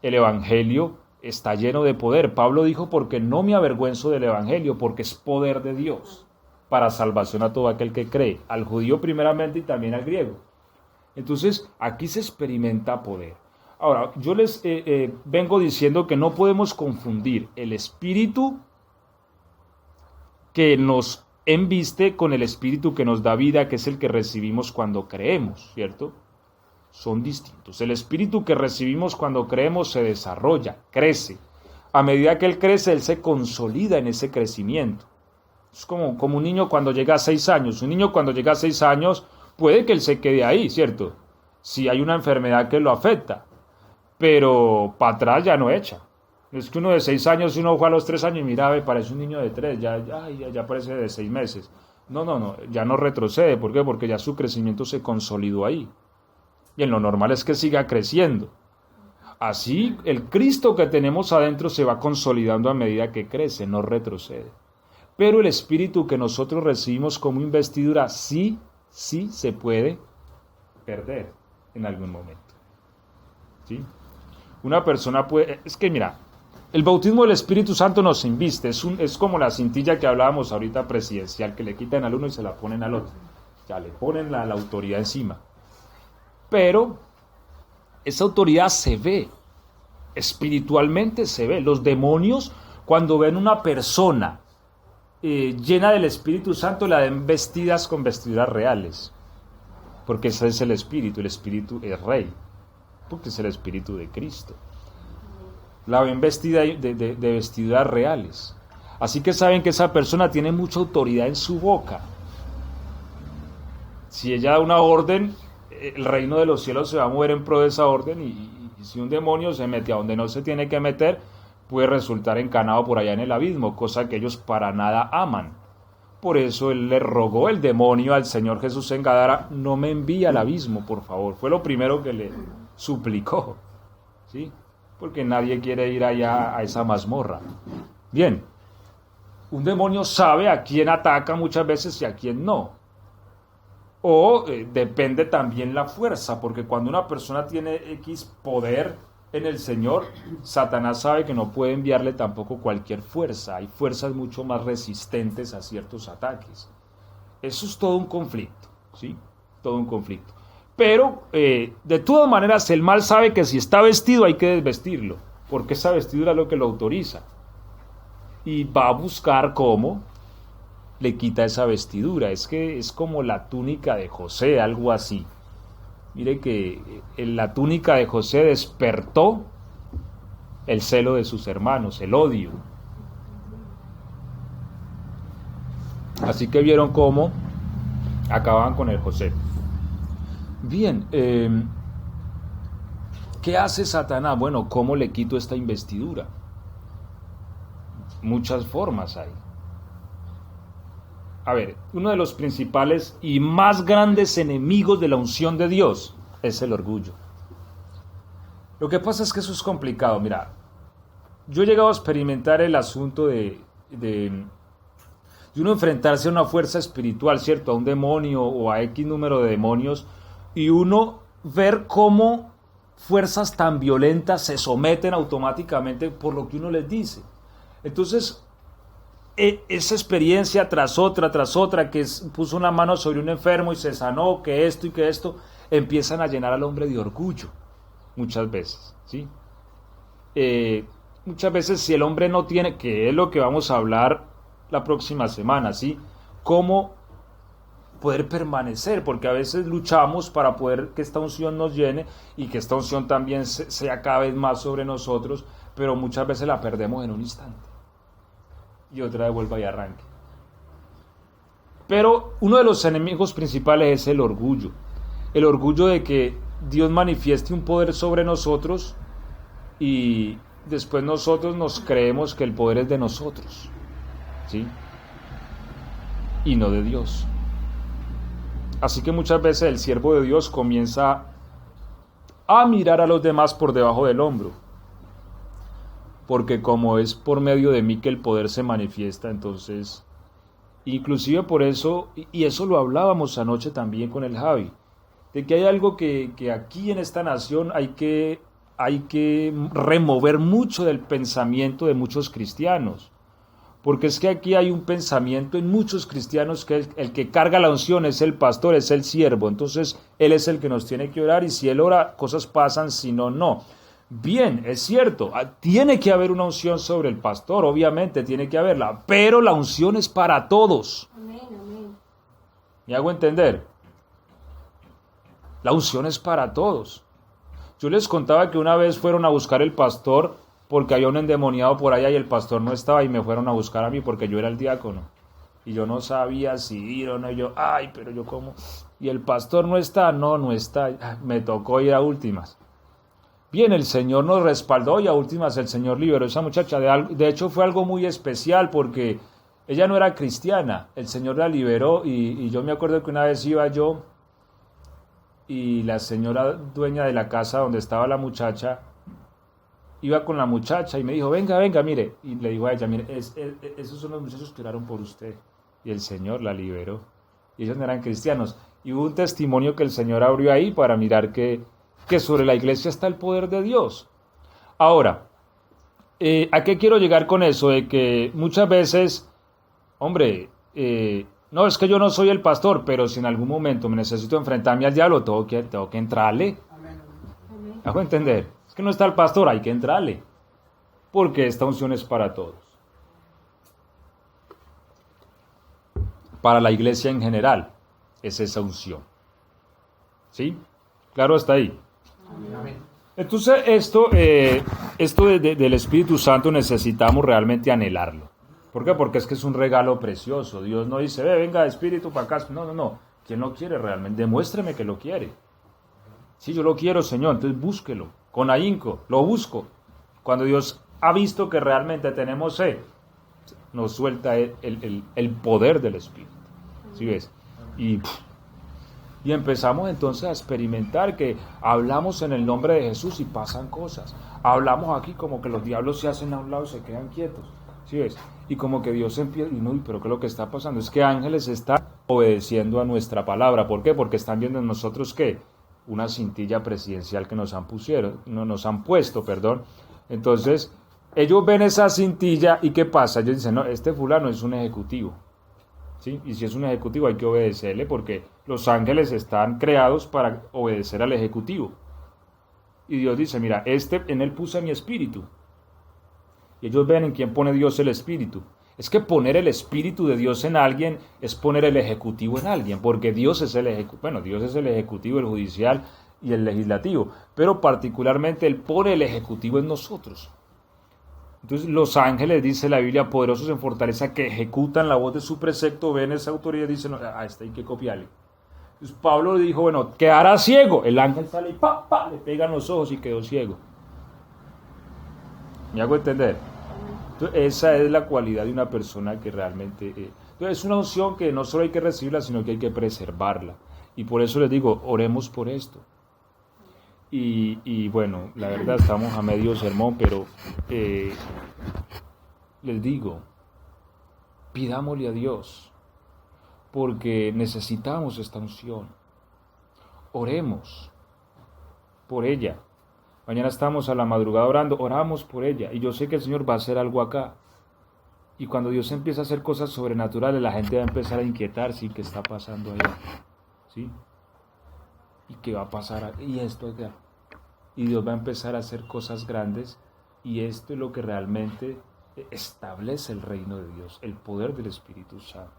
El Evangelio está lleno de poder. Pablo dijo, porque no me avergüenzo del Evangelio, porque es poder de Dios para salvación a todo aquel que cree, al judío primeramente y también al griego. Entonces, aquí se experimenta poder. Ahora, yo les vengo diciendo que no podemos confundir el espíritu que nos embiste con el espíritu que nos da vida, que es el que recibimos cuando creemos, ¿cierto? Son distintos. El espíritu que recibimos cuando creemos se desarrolla, crece. A medida que él crece, él se consolida en ese crecimiento. Es como un niño cuando llega a 6 años. Un niño cuando llega a 6 años puede que él se quede ahí, ¿cierto? Si hay una enfermedad que lo afecta. Pero para atrás ya no echa. Es que uno de 6 años, uno fue a los 3 años y mira, parece un niño de 3, ya parece de 6 meses. No, ya no retrocede. ¿Por qué? Porque ya su crecimiento se consolidó ahí. Y en lo normal es que siga creciendo. Así, el Cristo que tenemos adentro se va consolidando a medida que crece, no retrocede. Pero el espíritu que nosotros recibimos como investidura sí se puede perder en algún momento. ¿Sí? Una persona puede... Es que mira, el bautismo del Espíritu Santo nos inviste. Es como la cintilla que hablábamos ahorita presidencial, que le quitan al uno y se la ponen al otro. Ya le ponen la autoridad encima. Pero esa autoridad se ve. Espiritualmente se ve. Los demonios, cuando ven una persona llena del Espíritu Santo, la den vestidas con vestiduras reales, porque ese es el Espíritu es rey. porque es el Espíritu de Cristo. La ven vestida de vestiduras reales. Así que saben que esa persona tiene mucha autoridad en su boca. Si ella da una orden, el reino de los cielos se va a mover en pro de esa orden, y si un demonio se mete a donde no se tiene que meter, puede resultar encanado por allá en el abismo, cosa que ellos para nada aman. Por eso él le rogó el demonio al Señor Jesús en Gadara: no me envíe al abismo, por favor. Fue lo primero que le suplicó, ¿sí? Porque nadie quiere ir allá a esa mazmorra. Bien, un demonio sabe a quién ataca muchas veces y a quién no. O depende también la fuerza, porque cuando una persona tiene X poder en el Señor, Satanás sabe que no puede enviarle tampoco cualquier fuerza. Hay fuerzas mucho más resistentes a ciertos ataques. Eso es todo un conflicto, ¿sí? Todo un conflicto. Pero, de todas maneras, el mal sabe que si está vestido hay que desvestirlo, porque esa vestidura es lo que lo autoriza. Y va a buscar cómo le quita esa vestidura. Es que es como la túnica de José, algo así. Mire que la túnica de José despertó el celo de sus hermanos, el odio. Así que vieron cómo acababan con el José. Bien, ¿qué hace Satanás? Bueno, ¿cómo le quito esta investidura? Muchas formas hay. A ver, uno de los principales y más grandes enemigos de la unción de Dios es el orgullo. Lo que pasa es que eso es complicado. Mira, yo he llegado a experimentar el asunto de uno enfrentarse a una fuerza espiritual, ¿cierto? A un demonio o a X número de demonios, y uno ver cómo fuerzas tan violentas se someten automáticamente por lo que uno les dice. Entonces, esa experiencia tras otra, que puso una mano sobre un enfermo y se sanó, que esto y que esto, empiezan a llenar al hombre de orgullo, muchas veces, ¿sí? Muchas veces si el hombre no tiene, que es lo que vamos a hablar la próxima semana, ¿sí? Cómo poder permanecer, porque a veces luchamos para poder que esta unción nos llene y que esta unción también sea cada vez más sobre nosotros, pero muchas veces la perdemos en un instante y otra vez vuelva y arranque. Pero uno de los enemigos principales es el orgullo de que Dios manifieste un poder sobre nosotros y después nosotros nos creemos que el poder es de nosotros, ¿sí? Y no de Dios. Así que muchas veces el siervo de Dios comienza a mirar a los demás por debajo del hombro, porque como es por medio de mí que el poder se manifiesta, entonces, inclusive por eso, y eso lo hablábamos anoche también con el Javi, de que hay algo que aquí en esta nación hay que remover mucho del pensamiento de muchos cristianos. Porque es que aquí hay un pensamiento en muchos cristianos que el que carga la unción es el pastor, es el siervo. Entonces, él es el que nos tiene que orar y si él ora, cosas pasan, si no, no. Bien, es cierto, tiene que haber una unción sobre el pastor, obviamente tiene que haberla, pero la unción es para todos. Amén, amén. ¿Me hago entender? La unción es para todos. Yo les contaba que una vez fueron a buscar el pastor porque había un endemoniado por allá y el pastor no estaba y me fueron a buscar a mí porque yo era el diácono. Y yo no sabía si ir o no, y yo, pero yo cómo. Y el pastor no está, no está. Me tocó ir a últimas. Bien, el Señor nos respaldó y a últimas el Señor liberó a esa muchacha. De hecho fue algo muy especial porque ella no era cristiana. El Señor la liberó y yo me acuerdo que una vez iba yo y la señora dueña de la casa donde estaba la muchacha iba con la muchacha y me dijo, venga, mire. Y le dijo a ella, mire, esos son los muchachos que oraron por usted. Y el Señor la liberó. Y ellos no eran cristianos. Y hubo un testimonio que el Señor abrió ahí para mirar que sobre la iglesia está el poder de Dios. Ahora, ¿a qué quiero llegar con eso? De que muchas veces, hombre, no, es que yo no soy el pastor, pero si en algún momento me necesito enfrentarme al diablo, tengo que entrarle. ¿Hago entender? Es que no está el pastor, hay que entrarle, porque esta unción es para todos. Para la iglesia en general es esa unción. ¿Sí? Claro hasta ahí. Amén. Entonces esto del Espíritu Santo necesitamos realmente anhelarlo. ¿Por qué? Porque es que es un regalo precioso. Dios no dice, venga Espíritu para acá. No. ¿Quién lo quiere realmente? Demuéstreme que lo quiere. Sí, yo lo quiero, Señor, entonces búsquelo. Con ahínco, lo busco. Cuando Dios ha visto que realmente tenemos sed, nos suelta el poder del Espíritu. ¿Sí ves? Y empezamos entonces a experimentar que hablamos en el nombre de Jesús y pasan cosas. Hablamos aquí como que los diablos se hacen a un lado y se quedan quietos. ¿Sí ves? Y como que Dios empieza, pero ¿qué es lo que está pasando? Es que ángeles están obedeciendo a nuestra palabra. ¿Por qué? Porque están viendo en nosotros, ¿qué? Una cintilla presidencial que nos han puesto. Entonces, ellos ven esa cintilla y ¿qué pasa? Ellos dicen, no, este fulano es un ejecutivo. ¿Sí? Y si es un ejecutivo hay que obedecerle porque los ángeles están creados para obedecer al ejecutivo. Y Dios dice, mira, en él puse mi espíritu. Y ellos ven en quién pone Dios el espíritu. Es que poner el espíritu de Dios en alguien es poner el ejecutivo en alguien, porque Dios es el ejecutivo, el judicial y el legislativo, pero particularmente Él pone el ejecutivo en nosotros. Entonces los ángeles, dice la Biblia, poderosos en fortaleza, que ejecutan la voz de su precepto, ven esa autoridad y dicen, esta hay que copiarle. Entonces Pablo dijo, bueno, quedará ciego. El ángel sale y le pegan los ojos y quedó ciego. ¿Me hago entender? Entonces, esa es la cualidad de una persona que realmente... Entonces es una unción que no solo hay que recibirla, sino que hay que preservarla. Y por eso les digo, oremos por esto. Y bueno, la verdad estamos a medio sermón, pero les digo, pidámosle a Dios, porque necesitamos esta unción. Oremos por ella. Mañana estamos a la madrugada orando, oramos por ella. Y yo sé que el Señor va a hacer algo acá. Y cuando Dios empieza a hacer cosas sobrenaturales, la gente va a empezar a inquietarse, ¿qué está pasando allá? ¿Sí? ¿Y qué va a pasar? Y esto acá. Y Dios va a empezar a hacer cosas grandes, y esto es lo que realmente establece el reino de Dios, el poder del Espíritu Santo.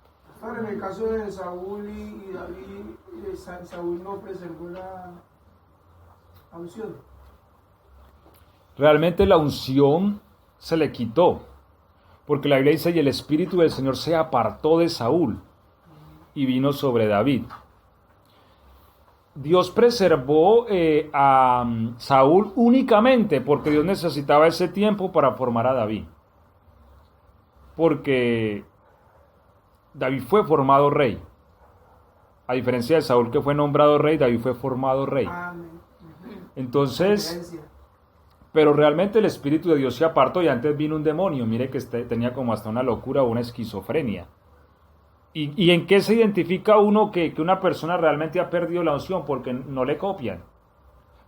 Ahora, en el caso de Saúl y David, Saúl no preservó la unción. Realmente la unción se le quitó, porque la Biblia dice, y el Espíritu del Señor se apartó de Saúl y vino sobre David. Dios preservó a Saúl únicamente porque Dios necesitaba ese tiempo para formar a David. Porque David fue formado rey. A diferencia de Saúl, que fue nombrado rey, David fue formado rey. Entonces, pero realmente el Espíritu de Dios se apartó y antes vino un demonio. Mire que tenía como hasta una locura o una esquizofrenia. ¿Y en qué se identifica uno que una persona realmente ha perdido la unción? Porque no le copian.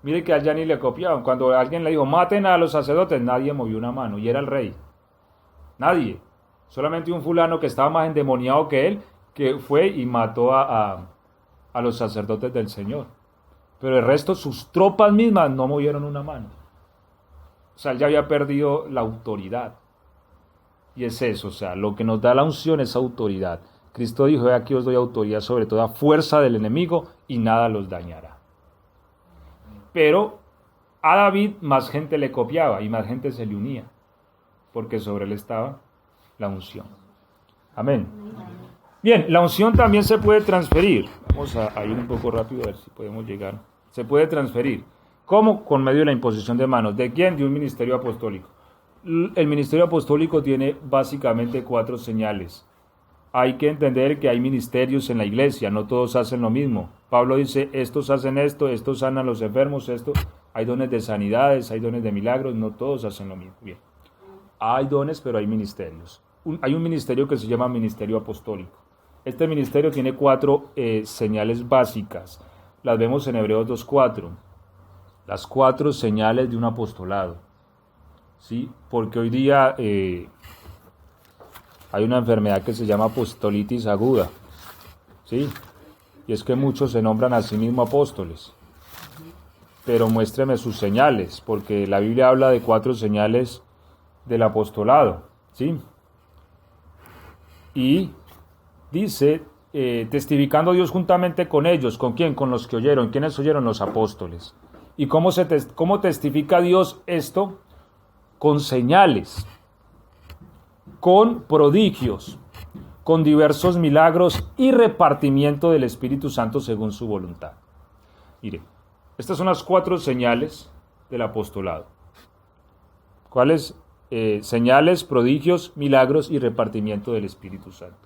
Mire que allá ni le copiaban. Cuando alguien le dijo, maten a los sacerdotes, nadie movió una mano, y era el rey. Nadie. Solamente un fulano que estaba más endemoniado que él, que fue y mató a los sacerdotes del Señor. Pero el resto, sus tropas mismas, no movieron una mano. O sea, él ya había perdido la autoridad. Y es eso, o sea, lo que nos da la unción es autoridad. Cristo dijo, aquí os doy autoridad sobre toda fuerza del enemigo y nada los dañará. Pero a David más gente le copiaba y más gente se le unía, porque sobre él estaba la unción. Amén. Bien, la unción también se puede transferir. Vamos a ir un poco rápido a ver si podemos llegar. Se puede transferir. ¿Cómo? Con medio de la imposición de manos. ¿De quién? De un ministerio apostólico. El ministerio apostólico tiene básicamente 4 señales. Hay que entender que hay ministerios en la iglesia, no todos hacen lo mismo. Pablo dice, estos hacen esto, estos sanan a los enfermos, hay dones de sanidades, hay dones de milagros, no todos hacen lo mismo. Bien. Hay dones, pero hay ministerios. Hay un ministerio que se llama ministerio apostólico. Este ministerio tiene 4 señales básicas. Las vemos en Hebreos 2:4. Las 4 señales de un apostolado. ¿Sí? Porque hoy día hay una enfermedad que se llama apostolitis aguda, ¿sí? Y es que muchos se nombran a sí mismos apóstoles. Pero muéstreme sus señales, porque la Biblia habla de 4 señales del apostolado, ¿sí? Y dice, testificando Dios juntamente con ellos, ¿con quién? Con los que oyeron. ¿Quiénes oyeron? Los apóstoles. ¿Y cómo testifica Dios esto? Con señales, con prodigios, con diversos milagros y repartimiento del Espíritu Santo según su voluntad. Mire, estas son las 4 señales del apostolado. ¿Cuáles? Señales, prodigios, milagros y repartimiento del Espíritu Santo.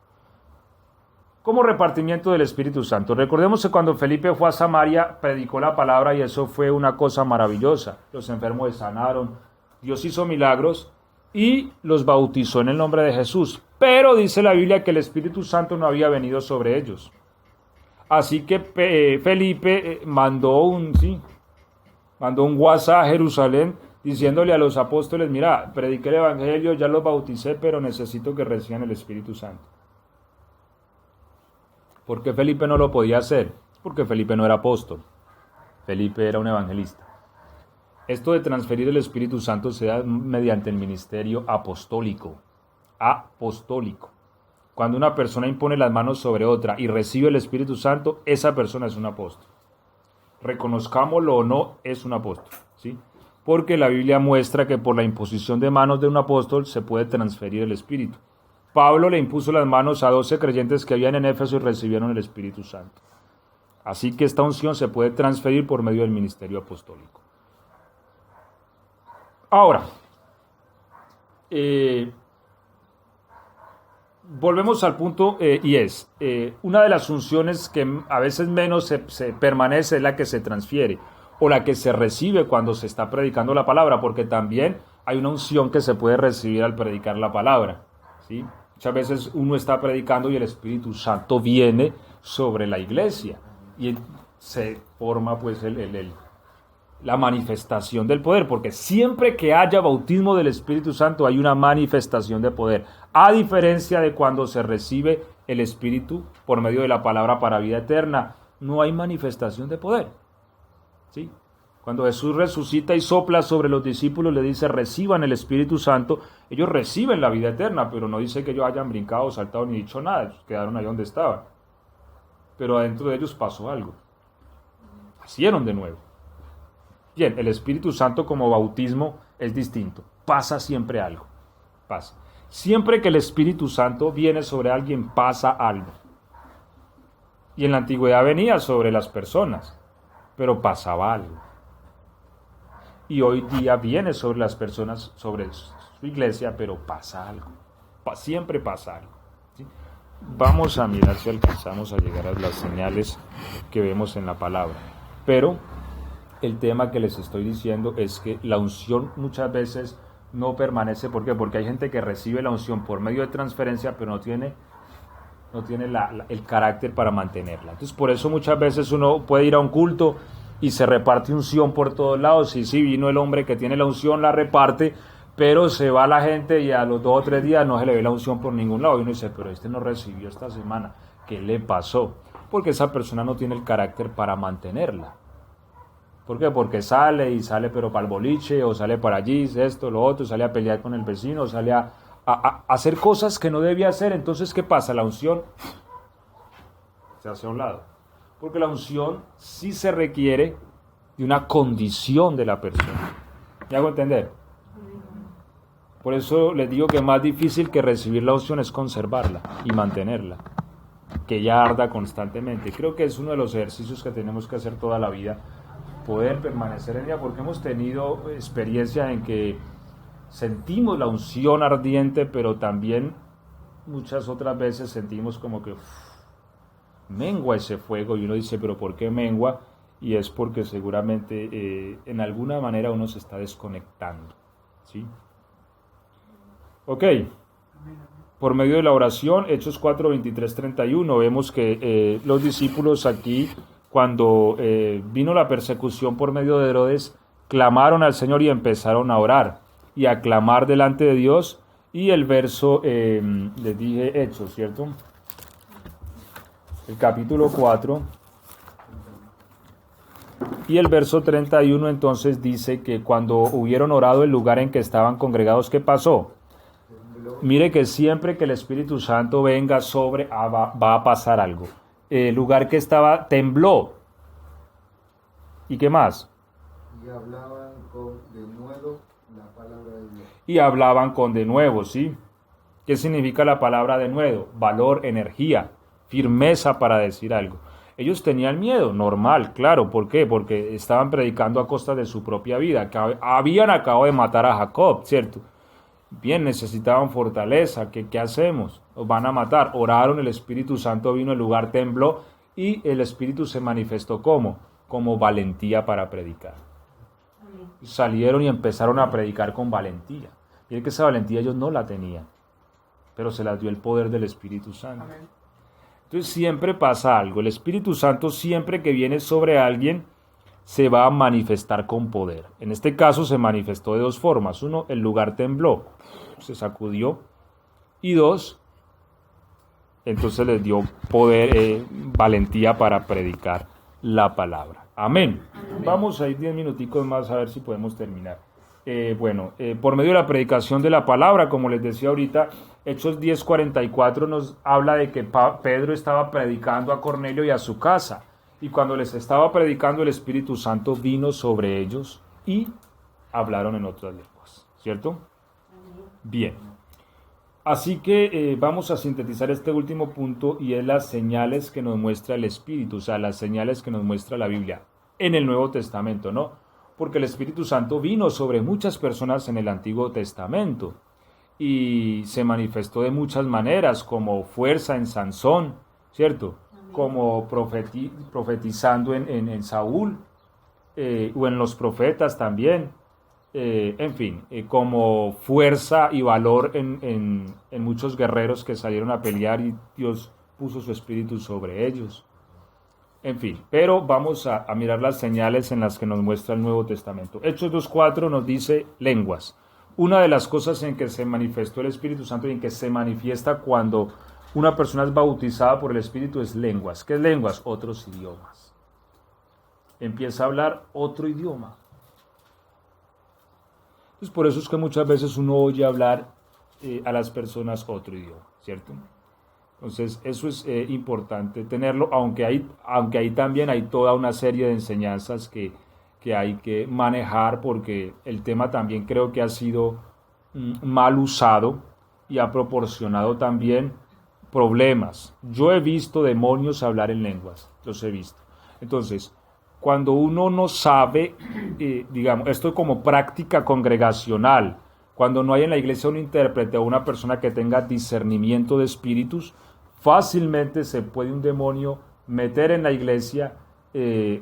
¿Cómo repartimiento del Espíritu Santo? Recordemos que cuando Felipe fue a Samaria, predicó la palabra y eso fue una cosa maravillosa. Los enfermos se sanaron, Dios hizo milagros y los bautizó en el nombre de Jesús. Pero dice la Biblia que el Espíritu Santo no había venido sobre ellos. Así que Felipe mandó un WhatsApp a Jerusalén diciéndole a los apóstoles, mira, prediqué el Evangelio, ya los bauticé, pero necesito que reciban el Espíritu Santo. ¿Por qué Felipe no lo podía hacer? Porque Felipe no era apóstol. Felipe era un evangelista. Esto de transferir el Espíritu Santo se da mediante el ministerio apostólico. Apostólico. Cuando una persona impone las manos sobre otra y recibe el Espíritu Santo, esa persona es un apóstol. Reconozcámoslo o no, es un apóstol, ¿sí? Porque la Biblia muestra que por la imposición de manos de un apóstol se puede transferir el Espíritu. Pablo le impuso las manos a 12 creyentes que habían en Éfeso y recibieron el Espíritu Santo. Así que esta unción se puede transferir por medio del ministerio apostólico. Ahora, volvemos al punto y es, una de las unciones que a veces menos se permanece es la que se transfiere o la que se recibe cuando se está predicando la palabra, porque también hay una unción que se puede recibir al predicar la palabra, ¿sí? Muchas veces uno está predicando y el Espíritu Santo viene sobre la iglesia y se forma pues la manifestación del poder, porque siempre que haya bautismo del Espíritu Santo hay una manifestación de poder, a diferencia de cuando se recibe el Espíritu por medio de la palabra para vida eterna, no hay manifestación de poder, ¿sí? Cuando Jesús resucita y sopla sobre los discípulos, le dice, reciban el Espíritu Santo, ellos reciben la vida eterna, pero no dice que ellos hayan brincado, saltado ni dicho nada, ellos quedaron ahí donde estaban. Pero adentro de ellos pasó algo, nacieron de nuevo. Bien, el Espíritu Santo como bautismo es distinto, pasa siempre algo, pasa. Siempre que el Espíritu Santo viene sobre alguien, pasa algo. Y en la antigüedad venía sobre las personas, pero pasaba algo. Y hoy día viene sobre las personas, sobre su iglesia, pero pasa algo. Siempre pasa algo, ¿sí? Vamos a mirar si alcanzamos a llegar a las señales que vemos en la palabra. Pero el tema que les estoy diciendo es que la unción muchas veces no permanece. ¿Por qué? Porque hay gente que recibe la unción por medio de transferencia, pero no tiene el carácter para mantenerla. Entonces, por eso muchas veces uno puede ir a un culto y se reparte unción por todos lados. Sí, vino el hombre que tiene la unción, la reparte, pero se va la gente y a los 2 o 3 días no se le ve la unción por ningún lado. Y uno dice, pero este no recibió esta semana. ¿Qué le pasó? Porque esa persona no tiene el carácter para mantenerla. ¿Por qué? Porque sale pero para el boliche, o sale para allí, esto, lo otro, sale a pelear con el vecino, sale a hacer cosas que no debía hacer. Entonces, ¿qué pasa? La unción se hace a un lado. Porque la unción sí se requiere de una condición de la persona. ¿Me hago entender? Por eso les digo que más difícil que recibir la unción es conservarla y mantenerla, que ella arda constantemente. Creo que es uno de los ejercicios que tenemos que hacer toda la vida, poder permanecer en ella, porque hemos tenido experiencias en que sentimos la unción ardiente, pero también muchas otras veces sentimos como que mengua ese fuego, y uno dice, pero ¿por qué mengua? Y es porque seguramente en alguna manera uno se está desconectando, ¿sí? Ok, por medio de la oración, Hechos 4, 23, 31, vemos que los discípulos aquí, cuando vino la persecución por medio de Herodes, clamaron al Señor y empezaron a orar y a clamar delante de Dios. Y el verso, les dije Hechos, ¿cierto? El capítulo 4 y el verso 31 entonces dice que cuando hubieron orado el lugar en que estaban congregados, ¿qué pasó? Mire que siempre que el Espíritu Santo venga va a pasar algo. El lugar que estaba tembló. ¿Y qué más? y hablaban con denuedo la palabra de Dios. Y hablaban con denuedo, ¿sí? ¿Qué significa la palabra denuedo? Valor, energía, firmeza para decir algo. Ellos tenían miedo, normal, claro. ¿Por qué? Porque estaban predicando a costa de su propia vida. Que habían acabado de matar a Jacob, ¿cierto? Bien, necesitaban fortaleza. ¿Qué hacemos? Nos van a matar. Oraron, el Espíritu Santo vino, el lugar tembló y el Espíritu se manifestó como valentía para predicar. Salieron y empezaron a predicar con valentía. Miren que esa valentía ellos no la tenían, pero se las dio el poder del Espíritu Santo. Amén. Entonces siempre pasa algo. El Espíritu Santo siempre que viene sobre alguien se va a manifestar con poder. En este caso se manifestó de dos formas. Uno, el lugar tembló, se sacudió. Y dos, entonces les dio poder, valentía para predicar la palabra. Amén. Vamos a ir 10 minuticos más a ver si podemos terminar. Por medio de la predicación de la palabra, como les decía ahorita, Hechos 10:44 nos habla de que Pedro estaba predicando a Cornelio y a su casa. Y cuando les estaba predicando, el Espíritu Santo vino sobre ellos y hablaron en otras lenguas. ¿Cierto? Bien. Así que vamos a sintetizar este último punto y es las señales que nos muestra el Espíritu, o sea, las señales que nos muestra la Biblia en el Nuevo Testamento, ¿no? Porque el Espíritu Santo vino sobre muchas personas en el Antiguo Testamento y se manifestó de muchas maneras, como fuerza en Sansón, ¿cierto? Como profetizando en Saúl o en los profetas también. En fin, como fuerza y valor en muchos guerreros que salieron a pelear y Dios puso su espíritu sobre ellos. En fin, pero vamos a mirar las señales en las que nos muestra el Nuevo Testamento. Hechos 2:4 nos dice lenguas. Una de las cosas en que se manifestó el Espíritu Santo y en que se manifiesta cuando una persona es bautizada por el Espíritu es lenguas. ¿Qué es lenguas? Otros idiomas. Empieza a hablar otro idioma. Entonces, por eso es que muchas veces uno oye hablar a las personas otro idioma, ¿cierto? Entonces, eso es importante tenerlo, aunque ahí también hay toda una serie de enseñanzas que hay que manejar, porque el tema también creo que ha sido mal usado y ha proporcionado también problemas. Yo he visto demonios hablar en lenguas, los he visto. Entonces, cuando uno no sabe, digamos, esto como práctica congregacional, cuando no hay en la iglesia un intérprete o una persona que tenga discernimiento de espíritus, fácilmente se puede un demonio meter en la iglesia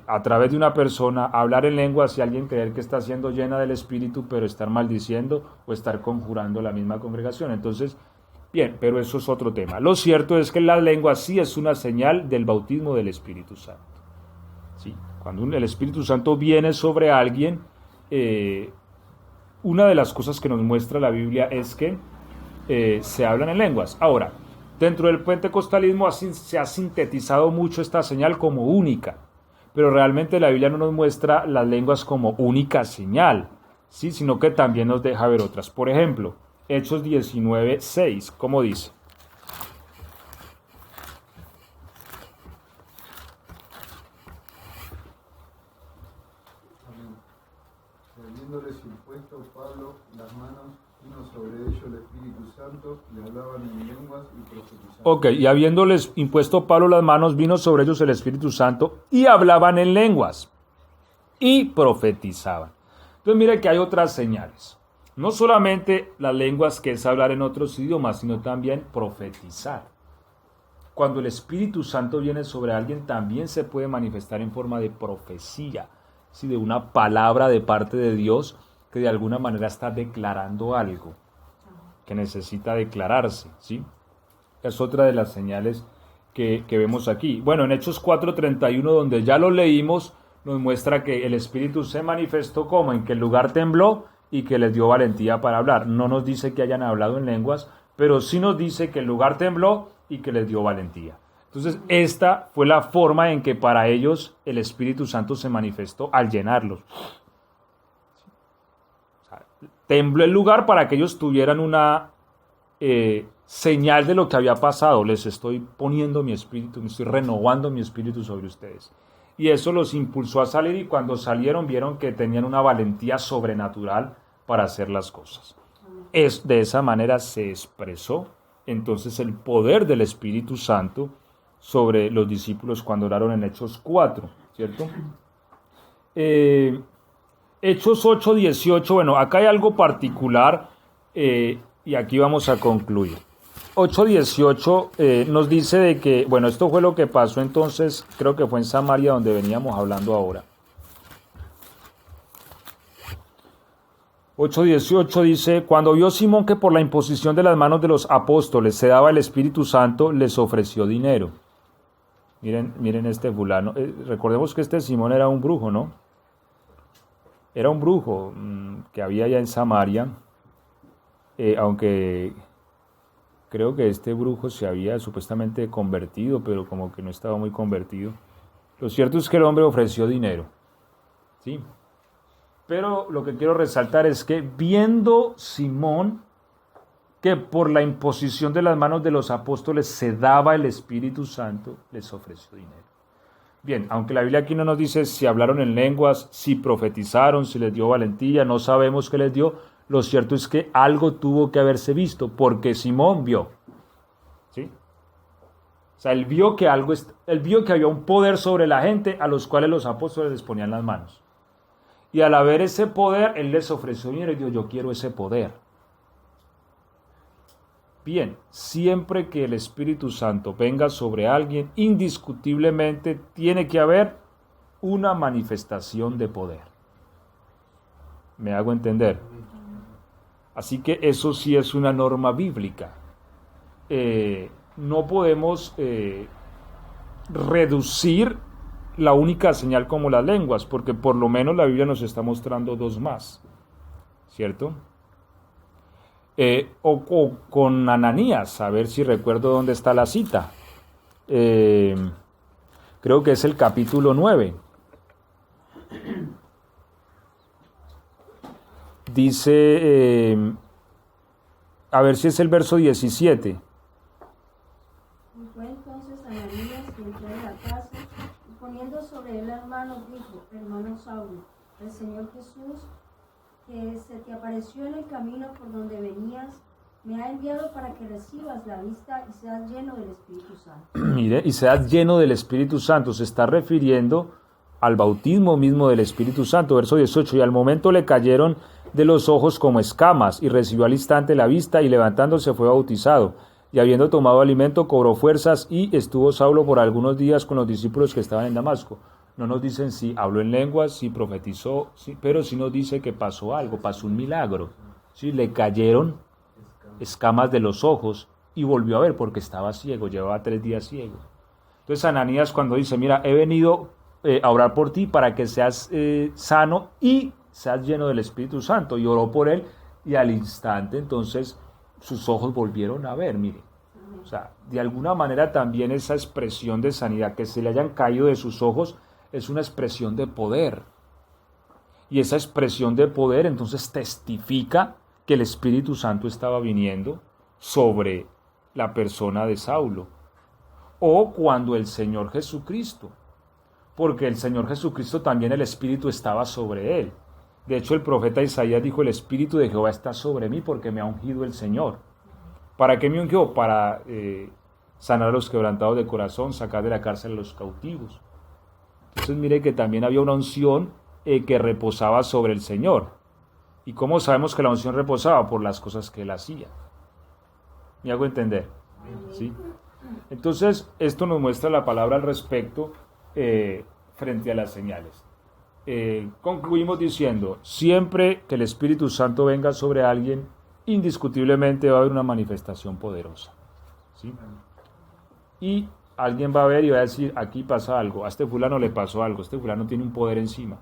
a través de una persona, hablar en lenguas y alguien creer que está siendo llena del espíritu, pero estar maldiciendo o estar conjurando la misma congregación. Entonces, bien, pero eso es otro tema. Lo cierto es que la lengua sí es una señal del bautismo del Espíritu Santo. Sí, cuando el Espíritu Santo viene sobre alguien, una de las cosas que nos muestra la Biblia es que se hablan en lenguas. Ahora, dentro del pentecostalismo se ha sintetizado mucho esta señal como única, pero realmente la Biblia no nos muestra las lenguas como única señal, ¿sí? Sino que también nos deja ver otras. Por ejemplo, Hechos 19:6, ¿cómo dice? Habiéndoles impuesto Pablo las manos, vino sobre ellos el Espíritu Santo, y hablaban en lenguas y profetizaban. Ok, y habiéndoles impuesto Pablo las manos, vino sobre ellos el Espíritu Santo, y hablaban en lenguas, y profetizaban. Entonces mire que hay otras señales. No solamente las lenguas, que es hablar en otros idiomas, sino también profetizar. Cuando el Espíritu Santo viene sobre alguien, también se puede manifestar en forma de profecía, ¿sí? De una palabra de parte de Dios que de alguna manera está declarando algo que necesita declararse, ¿sí? Es otra de las señales que vemos aquí. Bueno, en Hechos 4:31, donde ya lo leímos, nos muestra que el Espíritu se manifestó como en que el lugar tembló y que les dio valentía para hablar. No nos dice que hayan hablado en lenguas, pero sí nos dice que el lugar tembló y que les dio valentía. Entonces, esta fue la forma en que para ellos el Espíritu Santo se manifestó al llenarlos. Tembló el lugar para que ellos tuvieran una señal de lo que había pasado. Les estoy poniendo mi espíritu, me estoy renovando mi espíritu sobre ustedes. Y eso los impulsó a salir, y cuando salieron vieron que tenían una valentía sobrenatural para hacer las cosas. De esa manera se expresó entonces el poder del Espíritu Santo sobre los discípulos cuando oraron en Hechos 4, ¿cierto? Hechos 8, 18, bueno, acá hay algo particular y aquí vamos a concluir. 8:18 nos dice de que, bueno, esto fue lo que pasó entonces, creo que fue en Samaria donde veníamos hablando ahora. 8:18 dice, cuando vio Simón que por la imposición de las manos de los apóstoles se daba el Espíritu Santo, les ofreció dinero. Miren este fulano. Recordemos que este Simón era un brujo, ¿no? Era un brujo que había allá en Samaria, aunque creo que este brujo se había supuestamente convertido, pero como que no estaba muy convertido. Lo cierto es que el hombre ofreció dinero, ¿sí? Pero lo que quiero resaltar es que viendo Simón que por la imposición de las manos de los apóstoles se daba el Espíritu Santo, les ofreció dinero. Bien, aunque la Biblia aquí no nos dice si hablaron en lenguas, si profetizaron, si les dio valentía, no sabemos qué les dio. Lo cierto es que algo tuvo que haberse visto, porque Simón vio, ¿sí? O sea, él vio que había un poder sobre la gente a los cuales los apóstoles les ponían las manos. Y al haber ese poder, él les ofreció dinero y dijo, yo quiero ese poder. Bien, siempre que el Espíritu Santo venga sobre alguien, indiscutiblemente tiene que haber una manifestación de poder. ¿Me hago entender? Así que eso sí es una norma bíblica. No podemos reducir la única señal como las lenguas, porque por lo menos la Biblia nos está mostrando dos más, ¿cierto? O con Ananías, a ver si recuerdo dónde está la cita. Creo que es el capítulo 9. Dice, a ver si es el verso 17. Fue entonces Ananías que entró en la casa y poniendo sobre él las manos dijo, hermano Saulo, el Señor Jesús, que se te apareció en el camino por donde venías, me ha enviado para que recibas la vista y seas lleno del Espíritu Santo. Mire, y seas lleno del Espíritu Santo, se está refiriendo al bautismo mismo del Espíritu Santo, verso 18, y al momento le cayeron de los ojos como escamas, y recibió al instante la vista, y levantándose fue bautizado, y habiendo tomado alimento cobró fuerzas, y estuvo Saulo por algunos días con los discípulos que estaban en Damasco. No nos dicen si habló en lenguas, si profetizó, pero sí nos dice que pasó algo, pasó un milagro. ¿Sí? Le cayeron escamas de los ojos y volvió a ver porque estaba ciego, llevaba 3 días ciego. Entonces Ananías cuando dice, mira, he venido a orar por ti para que seas sano y seas lleno del Espíritu Santo. Y oró por él y al instante entonces sus ojos volvieron a ver, mire. O sea, de alguna manera también esa expresión de sanidad, que se le hayan caído de sus ojos, es una expresión de poder. Y esa expresión de poder entonces testifica que el Espíritu Santo estaba viniendo sobre la persona de Saulo. O cuando el Señor Jesucristo, porque el Señor Jesucristo también el Espíritu estaba sobre él. De hecho el profeta Isaías dijo, el Espíritu de Jehová está sobre mí porque me ha ungido el Señor. ¿Para qué me ungió? Para sanar a los quebrantados de corazón, sacar de la cárcel a los cautivos. Entonces mire que también había una unción que reposaba sobre el Señor. ¿Y cómo sabemos que la unción reposaba? Por las cosas que él hacía. ¿Me hago entender? ¿Sí? Entonces esto nos muestra la palabra al respecto frente a las señales. Concluimos diciendo, siempre que el Espíritu Santo venga sobre alguien, indiscutiblemente va a haber una manifestación poderosa. ¿Sí? Y alguien va a ver y va a decir, aquí pasa algo, a este fulano le pasó algo, este fulano tiene un poder encima.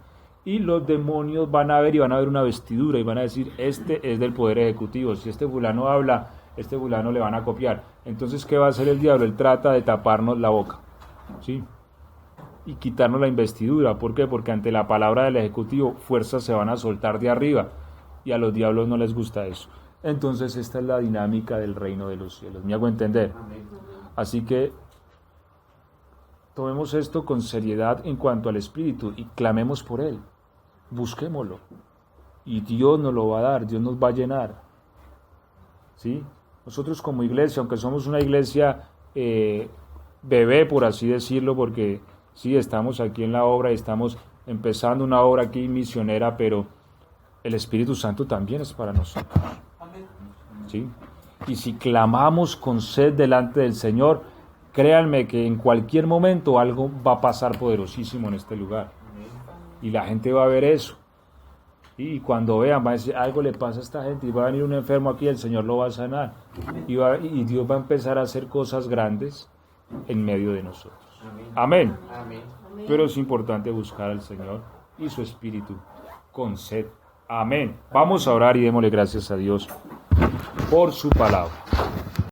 Y los demonios van a ver y van a ver una vestidura y van a decir, este es del poder ejecutivo, si este fulano habla, este fulano le van a copiar. Entonces, ¿qué va a hacer el diablo? Él trata de taparnos la boca, ¿sí? Y quitarnos la investidura. ¿Por qué? Porque ante la palabra del ejecutivo, fuerzas se van a soltar de arriba y a los diablos no les gusta eso. entonces esta es la dinámica del reino de los cielos. ¿Me hago entender? Así que tomemos esto con seriedad en cuanto al Espíritu y clamemos por Él. Busquémoslo. Y Dios nos lo va a dar, Dios nos va a llenar. ¿Sí? Nosotros como iglesia, aunque somos una iglesia bebé, por así decirlo, porque sí, estamos aquí en la obra y estamos empezando una obra aquí misionera, pero el Espíritu Santo también es para nosotros. ¿Sí? Y si clamamos con sed delante del Señor, créanme que en cualquier momento algo va a pasar poderosísimo en este lugar. Y la gente va a ver eso. Y cuando vean, va a decir, algo le pasa a esta gente y va a venir un enfermo aquí, el Señor lo va a sanar. Y Dios va a empezar a hacer cosas grandes en medio de nosotros. Amén. Pero es importante buscar al Señor y su Espíritu con sed. Amén. Vamos a orar y démosle gracias a Dios por su palabra.